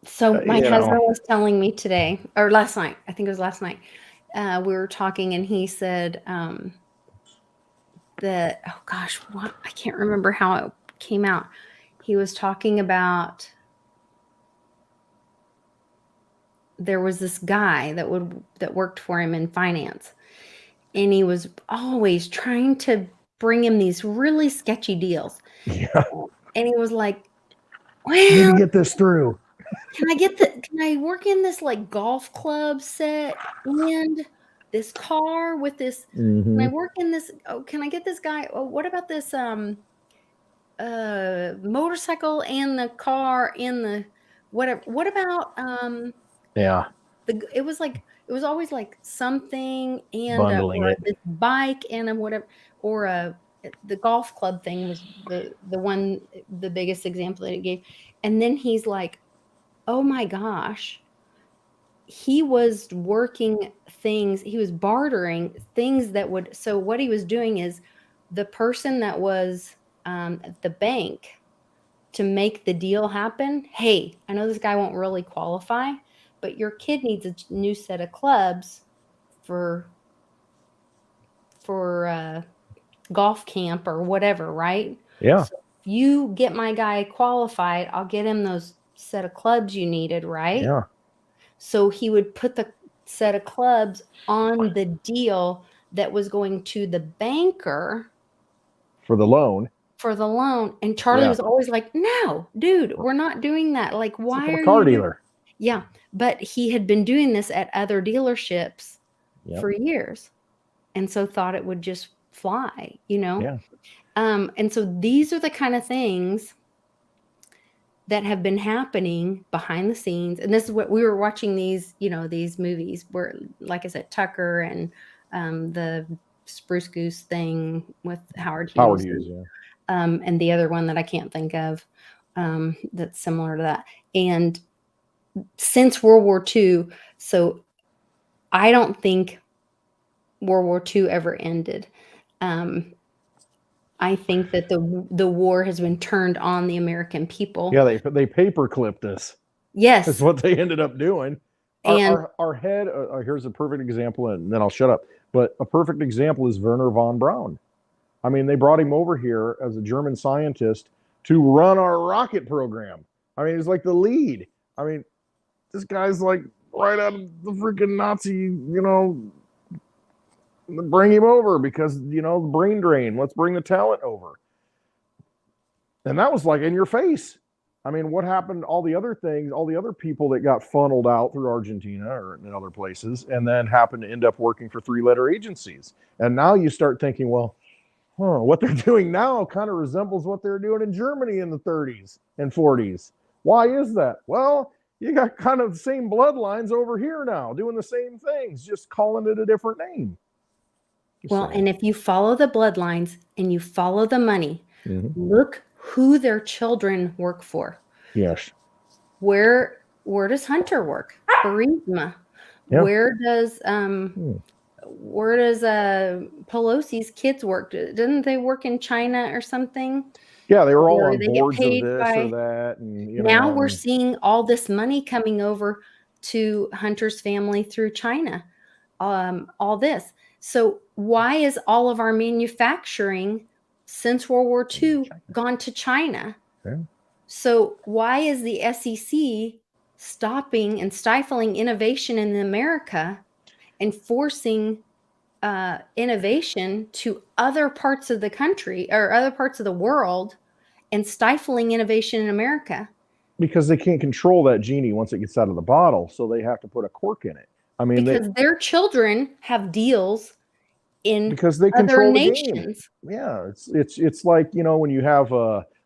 So my husband was telling me today, or last night, I think it was last night, we were talking, and he said that, oh gosh, I can't remember how it came out. He was talking about there was this guy that worked for him in finance. And he was always trying to bring him these really sketchy deals. Yeah. And he was like, well, I need to get this through. Can I work in this like golf club set and this car with this? Can I Mm-hmm. work in this? Oh, can I get this guy? Oh, what about this motorcycle and the car and the whatever? What about Yeah, it was like it was always like something and bundling or it. this bike and a whatever or the golf club thing was the one the biggest example that it gave. And then he's like, oh my gosh, he was working things, he was bartering things that would, so what he was doing is the person that was at the bank to make the deal happen. Hey, I know this guy won't really qualify, but your kid needs a new set of clubs for golf camp or whatever, right? Yeah, So if you get my guy qualified, I'll get him those set of clubs you needed, right? yeah. So he would put the set of clubs on the deal that was going to the banker For the loan. for the loan. And Charlie Yeah. was always like, no, dude, we're not doing that. Like, It's why like are a car you doing-" dealer. Yeah. But he had been doing this at other dealerships Yep. for years. And so thought it would just fly, you know? Yeah. And so these are the kind of things that have been happening behind the scenes. And this is what we were watching these, you know, these movies where, like I said, Tucker and the Spruce Goose thing with Howard Hughes. Howard Hughes, yeah. And the other one that I can't think of that's similar to that. And since World War II, so I don't think World War II ever ended. I think that the war has been turned on the American people. Yeah, they paper clipped us. Yes. That's what they ended up doing. And Our head, here's a perfect example, and then I'll shut up. But a perfect example is Werner von Braun. I mean, they brought him over here as a German scientist to run our rocket program. I mean, he's like the lead. I mean, this guy's like right out of the freaking Nazi, you know, bring him over because, you know, the brain drain. Let's bring the talent over. And that was like in your face. I mean, what happened? All the other things, all the other people that got funneled out through Argentina or in other places, and then happened to end up working for three-letter agencies. And now you start thinking, well, what they're doing now kind of resembles what they were doing in Germany in the 30s and 40s. Why is that? Well, you got kind of the same bloodlines over here now doing the same things, just calling it a different name. well, and if you follow the bloodlines and you follow the money, look who their children work for. Yes. Where does Hunter work? Burisma. Yeah. Where does Pelosi's kids work? Didn't they work in China or something? Yeah, they were all Or on they get boards of paid this by- or that. And you Now know, we're seeing all this money coming over to Hunter's family through China. All this. So why is all of our manufacturing since World War II gone to China? Yeah. So why is the SEC stopping and stifling innovation in America and forcing innovation to other parts of the country or other parts of the world and stifling innovation in America? Because they can't control that genie once it gets out of the bottle, so they have to put a cork in it. I mean, Because their children have deals in because they other control the game. nations. Yeah, it's like, you know, when you have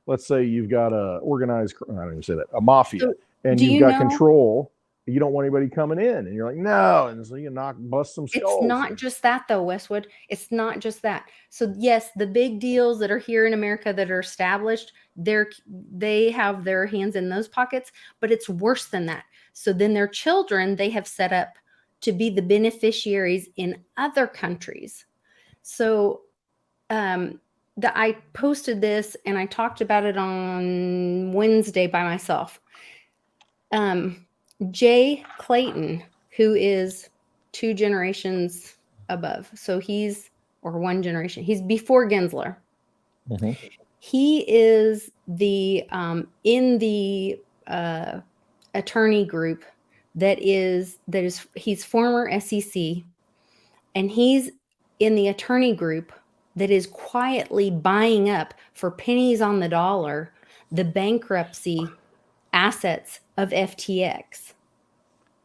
let's say you've got a organized, I don't even say that, a mafia, So, and do you've you got know- control. You don't want anybody coming in, and you're like, no, and so you bust some skulls. It's not just that though, Westwood. It's not just that. So yes, the big deals that are here in America that are established, they have their hands in those pockets, but it's worse than that. So then their children, they have set up to be the beneficiaries in other countries. So I posted this and I talked about it on Wednesday by myself. Jay Clayton, who is 2 generations above. So or 1 generation. He's before Gensler. He is the in the attorney group he's former SEC, and he's in the attorney group that is quietly buying up for pennies on the dollar the bankruptcy assets of FTX.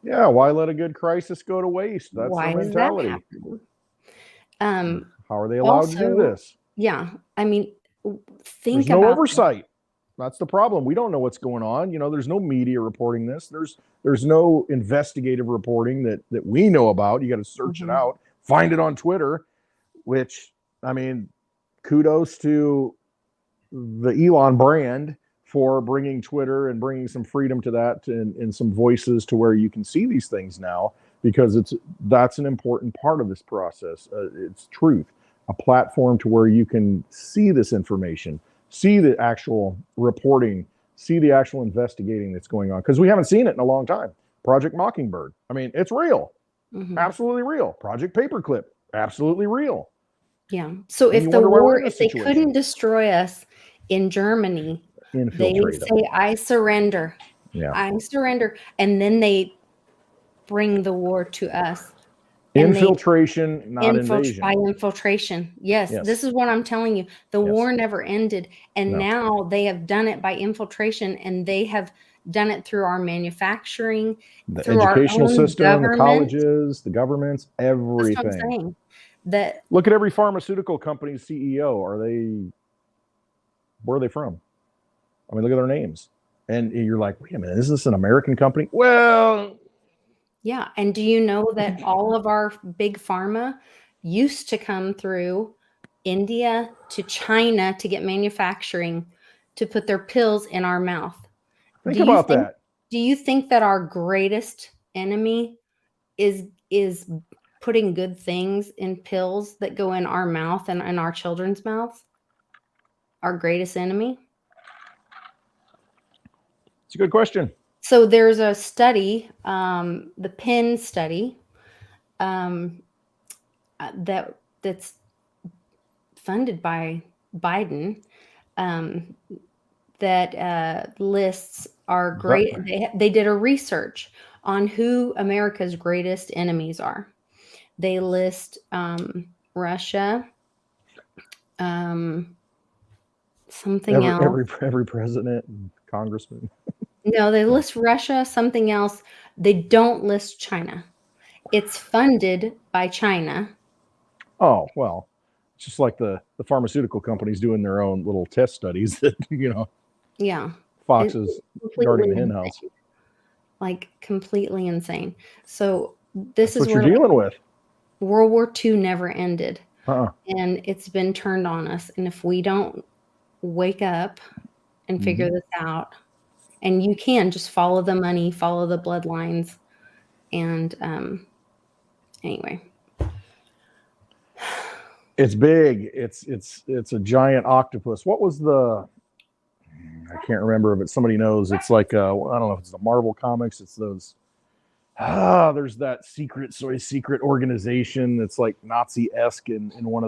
Yeah, why let a good crisis go to waste? That's Why their is that mentality. happening? How are they allowed to do Also, this? yeah, I mean, think There's no about oversight. That's the problem. We don't know what's going on. There's no media reporting this. There's no investigative reporting that we know about. You got to search it out, find it on Twitter, which, I mean, kudos to the Elon brand for bringing Twitter and bringing some freedom to that and some voices to where you can see these things now, because that's an important part of this process. It's truth, a platform to where you can see this information, see the actual reporting, see the actual investigating that's going on, because we haven't seen it in a long time. Project Mockingbird, I mean, it's real. Absolutely real. Project Paperclip, absolutely real. Yeah. So And if you the wonder why we're war, in this if they situation. couldn't destroy us in Germany, they would Infiltrate them. say, "I surrender. Yeah. I surrender," and then they bring the war to us. And Infiltration, not invasion. by infiltration. Yes, Yes. this is what I'm telling you. The Yes. war never ended, and No. now they have done it by infiltration, and they have done it through our manufacturing, The through our educational own system, government. the colleges, the governments, That's everything. what I'm saying. That Look at every pharmaceutical company's CEO. Where are they from? I mean, look at their names. And you're like, wait a minute, is this an American company? Well, yeah, and do you know that all of our big pharma used to come through India to China to get manufacturing to put their pills in our mouth? think about that. Do you think that our greatest enemy is putting good things in pills that go in our mouth and in our children's mouths? Our greatest enemy? It's a good question. So there's a study, the Penn study, that's funded by Biden, that lists our great. They did a research on who America's greatest enemies are. They list Russia, something else. Every president and congressman. No, they list Russia, something else. They don't list China. It's funded by China. Oh, well, it's just like the pharmaceutical companies doing their own little test studies that, Yeah. foxes guarding the hen house. Like completely insane. So this is what you're dealing with. World War II never ended. Uh-uh. And it's been turned on us. And if we don't wake up and figure this out, and you can just follow the money, follow the bloodlines. And anyway. It's big. It's a giant octopus. What was I can't remember if somebody knows. It's like I don't know if it's the Marvel comics. It's those there's that secret organization that's like Nazi-esque in one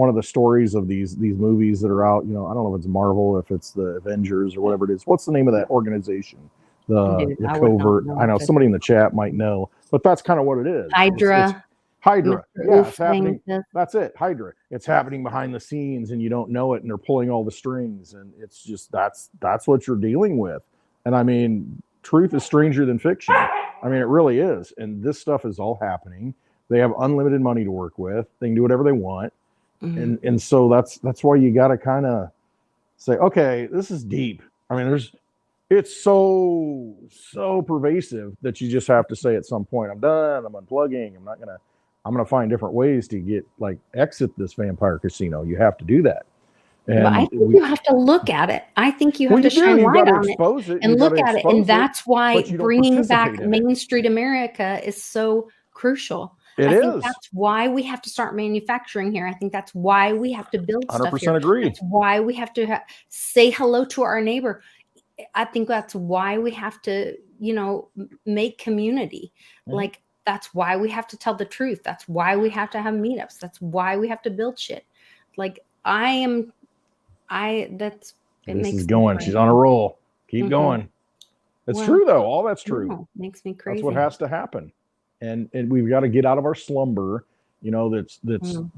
of the stories of these movies that are out. I don't know if it's Marvel, if it's the Avengers or whatever it is. What's the name of that organization? The covert. I know somebody in the chat might know, but that's kind of what it is. Hydra. It's Hydra. Yeah, it's happening. That's it. Hydra. It's happening behind the scenes and you don't know it, and they're pulling all the strings, and it's just that's what you're dealing with. And I mean, truth is stranger than fiction. I mean, it really is. And this stuff is all happening. They have unlimited money to work with. They can do whatever they want. And so that's why you got to kind of say, okay, this is deep. I mean, it's so pervasive that you just have to say at some point, I'm done. I'm unplugging. I'm going to find different ways to exit this vampire casino. You have to do that. And but I think you have to look at it. I think you have to shine light on it and look at it. And that's why bringing back Main Street America is so crucial. I think that's why we have to start manufacturing here. I think that's why we have to build stuff here. 100% agree. That's why we have to say hello to our neighbor. I think that's why we have to, make community. Like, that's why we have to tell the truth. That's why we have to have meetups. That's why we have to build shit. Like, this is going. She's on a roll. Keep going. It's true though. All that's true. Makes me crazy. That's what has to happen. And we've got to get out of our slumber, that's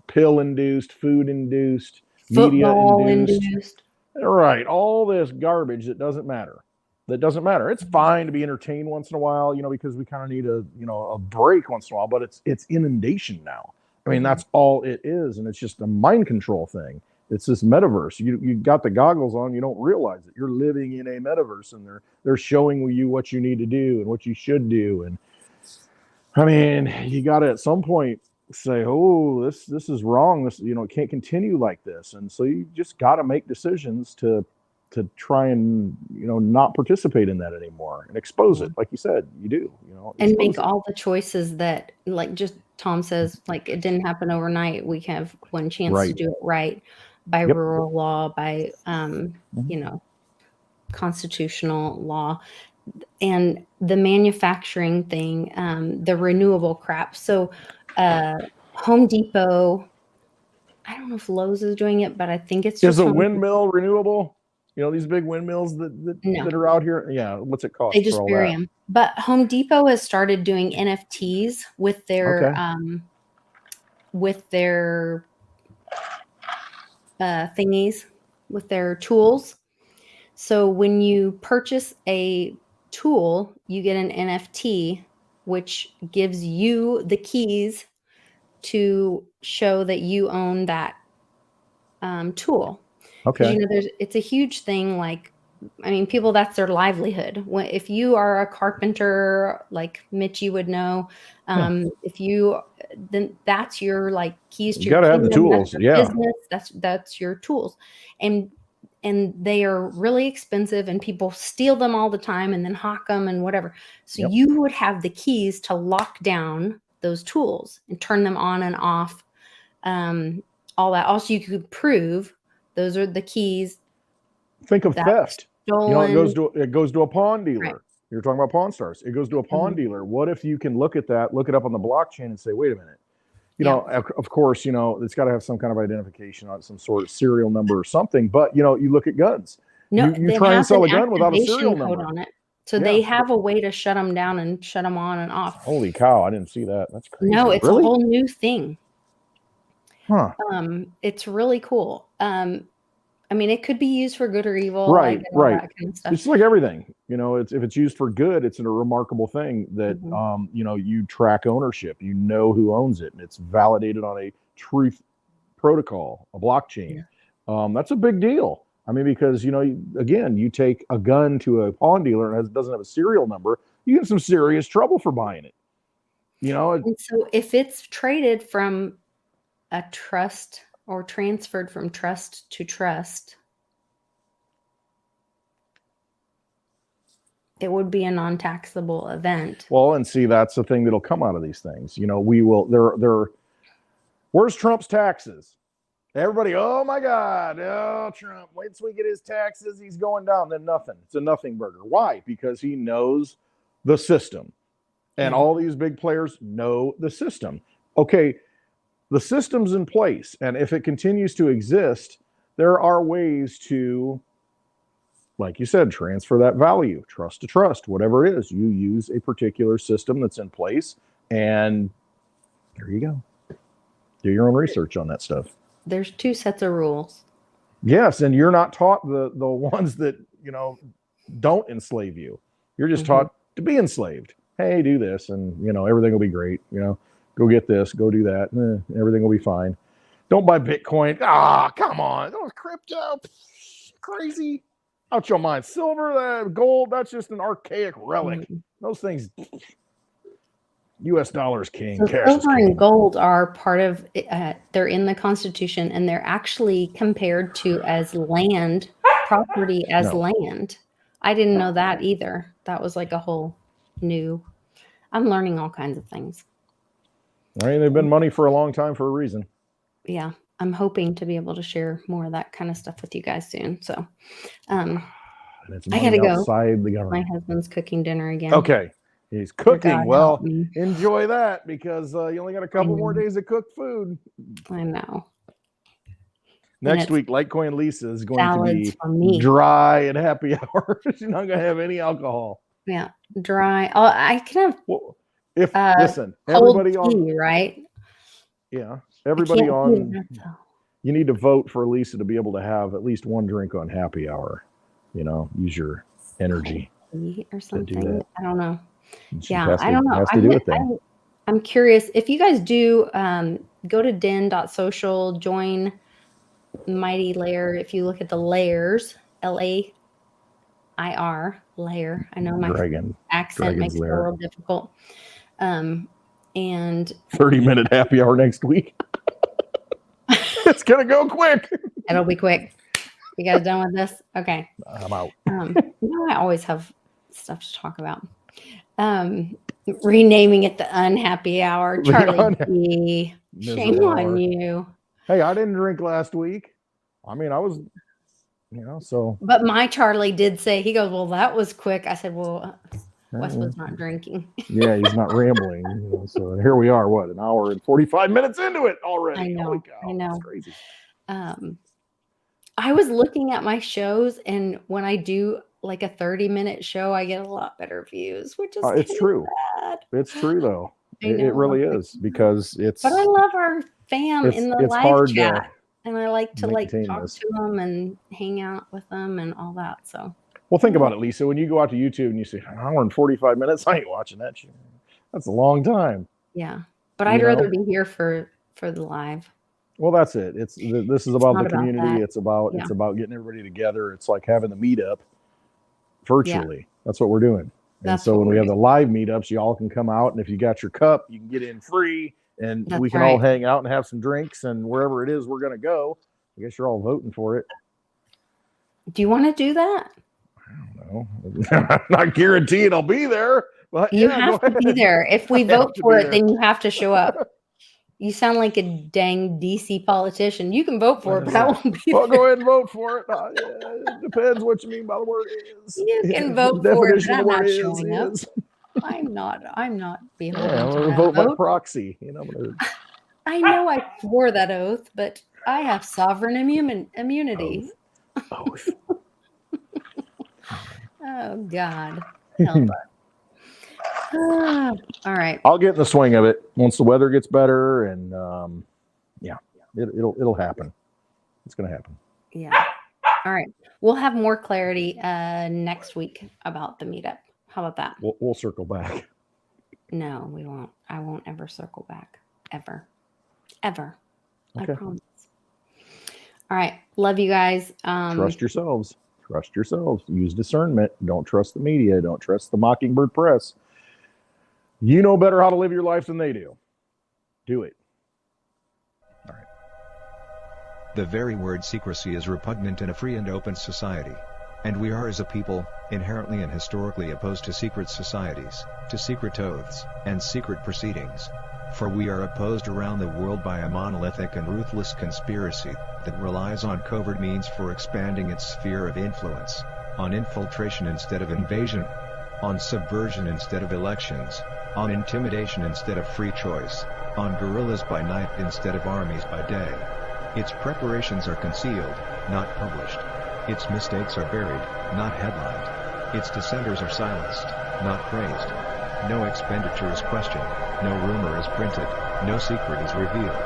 pill induced, food induced, media induced. Right. All this garbage that doesn't matter. that doesn't matter. It's fine to be entertained once in a while, because we kind of need a break once in a while, but it's inundation now. I mean, that's all it is. And it's just a mind control thing. It's this metaverse. You got the goggles on, you don't realize it. You're living in a metaverse, and they're showing you what you need to do and what you should do. And I mean, you got to at some point say, oh, this is wrong. This, it can't continue like this. And so you just got to make decisions to try and, not participate in that anymore and expose it. Like you said, you do, and make all the choices that, like, just Tom says, like, it didn't happen overnight. We have one chance to do it right by rural law, by, constitutional law, and the manufacturing thing, the renewable crap. So, Home Depot, I don't know if Lowe's is doing it, but I think it's just is a windmill renewable. These big windmills that are out here. Yeah, what's it cost? They just bury them. But Home Depot has started doing NFTs with their thingies, with their tools. So when you purchase a tool, you get an NFT, which gives you the keys to show that you own that tool. Okay. It's a huge thing. Like, I mean, people, that's their livelihood. If you are a carpenter, like Mitch, you would know, then that's your keys to You your gotta have the tools. business. That's your tools. And they are really expensive, and people steal them all the time and then hawk them and whatever. So you would have the keys to lock down those tools and turn them on and off. All that. Also, you could prove those are the keys. Think of theft. Stolen. It goes to a pawn dealer. Right. You're talking about Pawn Stars. It goes to a pawn dealer. What if you can look at that, look it up on the blockchain, and say, wait a minute. Of course, it's got to have some kind of identification on some sort of serial number or something. But you look at guns. No, you try and sell a gun without a serial number on it. So they have a way to shut them down and shut them on and off. Holy cow! I didn't see that. That's crazy. No, it's really? a whole new thing. Huh. It's really cool. I mean, it could be used for good or evil. Right. That kind of stuff. It's like everything. If it's used for good, it's a remarkable thing that you track ownership. You know who owns it, and it's validated on a truth protocol, a blockchain. Yeah. That's a big deal. I mean, because again, you take a gun to a pawn dealer and it doesn't have a serial number, you get in some serious trouble for buying it. And so if it's traded from a trust or transferred from trust to trust, it would be a non-taxable event. Well, and see, that's the thing that'll come out of these things. We will, where's Trump's taxes? Everybody, oh my God, oh, Trump, wait till we get his taxes, he's going down. Then nothing. It's a nothing burger. Why? Because he knows the system. And all these big players know the system. Okay, the system's in place. And if it continues to exist, there are ways to, like you said, transfer that value, trust to trust, whatever it is. You use a particular system that's in place, and there you go. Do your own research on that stuff. There's two sets of rules. Yes, and you're not taught the ones that, don't enslave you. You're just taught to be enslaved. Hey, do this, and, everything will be great. Go get this, go do that. Everything will be fine. Don't buy Bitcoin. Come on. Those crypto. Crazy. Out your mind. Silver, gold, that's just an archaic relic. Those things, U.S. dollars king. So silver and gold are part of, they're in the Constitution, and they're actually compared to as land, property as land. I didn't know that either. That was like a whole new, I'm learning all kinds of things. I mean, they've been money for a long time for a reason. Yeah. I'm hoping to be able to share more of that kind of stuff with you guys soon. So and it's I gotta go. Outside the government. My husband's cooking dinner again. Okay. He's cooking. God, well, enjoy that, because you only got a couple more days to cook food. I know. Next week, Litecoin Lisa is going to be dry and happy hour. She's not going to have any alcohol. Yeah. Dry. Oh, I can have listen, everybody tea, on, right? Yeah. Everybody on, you need to vote for Lisa to be able to have at least one drink on happy hour. Use your energy. tea or do something. that. I don't know. She Yeah, has I don't know. has to do it then. I'm curious if you guys do go to den.social, join Mighty Layer. If you look at the layers, LAIR layer. I know my accent makes it a little difficult. And 30-minute happy hour next week. It's gonna go quick. it'll be quick. You guys done with this? Okay. I'm out. I always have stuff to talk about. Renaming it the unhappy hour. Charlie B. Shame on you. Hey, I didn't drink last week. I mean, I was, so. But my Charlie did say, he goes, well, that was quick. I said, well, Westwood's not drinking. Yeah, he's not rambling. So here we are, what, an hour and 45 minutes into it already. I know. Holy cow, I know. that's crazy. I was looking at my shows, and when I do like a 30-minute show, I get a lot better views, which is it's true. bad. It's true, though. It really is, because it's. But I love our fam in the live chat, and I like to talk to them and hang out with them and all that. So. Well, think about it, Lisa. When you go out to YouTube and you say an hour and 45 minutes, I ain't watching that shit. That's a long time. Yeah, but I'd rather be here for the live. Well, that's it. This is about the community. It's about getting everybody together. It's like having the meetup virtually. Yeah. That's what we're doing. And so when we have the live meetups, you all can come out, and if you got your cup, you can get in free, and we can all hang out and have some drinks, and wherever it is we're going to go. I guess you're all voting for it. Do you want to do that? I don't know. I'm not guaranteeing I'll be there, but you have to be there. If we vote for it, then you have to show up. You sound like a dang DC politician. You can vote for it, but I won't be there. Go ahead and vote for it. It depends what you mean by the word is. You can vote for it, but I'm not showing up. I'm not beholden to that vote by proxy. I know I swore that oath, but I have sovereign immunity. Oath. Oh, God. Help us. All right. I'll get in the swing of it once the weather gets better, and it'll happen. It's going to happen. Yeah. All right. We'll have more clarity next week about the meetup. How about that? We'll circle back. No, we won't. I won't ever circle back. Ever. Okay. I promise. All right. Love you guys. Trust yourselves. Trust yourselves. Use discernment. Don't trust the media. Don't trust the Mockingbird Press. You know better how to live your life than they do. Do it. All right. The very word secrecy is repugnant in a free and open society. And we are, as a people, inherently and historically opposed to secret societies, to secret oaths, and secret proceedings. For we are opposed around the world by a monolithic and ruthless conspiracy that relies on covert means for expanding its sphere of influence, on infiltration instead of invasion, on subversion instead of elections, on intimidation instead of free choice, on guerrillas by night instead of armies by day. Its preparations are concealed, not published. Its mistakes are buried, not headlined. Its dissenters are silenced, not praised. No expenditure is questioned, no rumor is printed, no secret is revealed.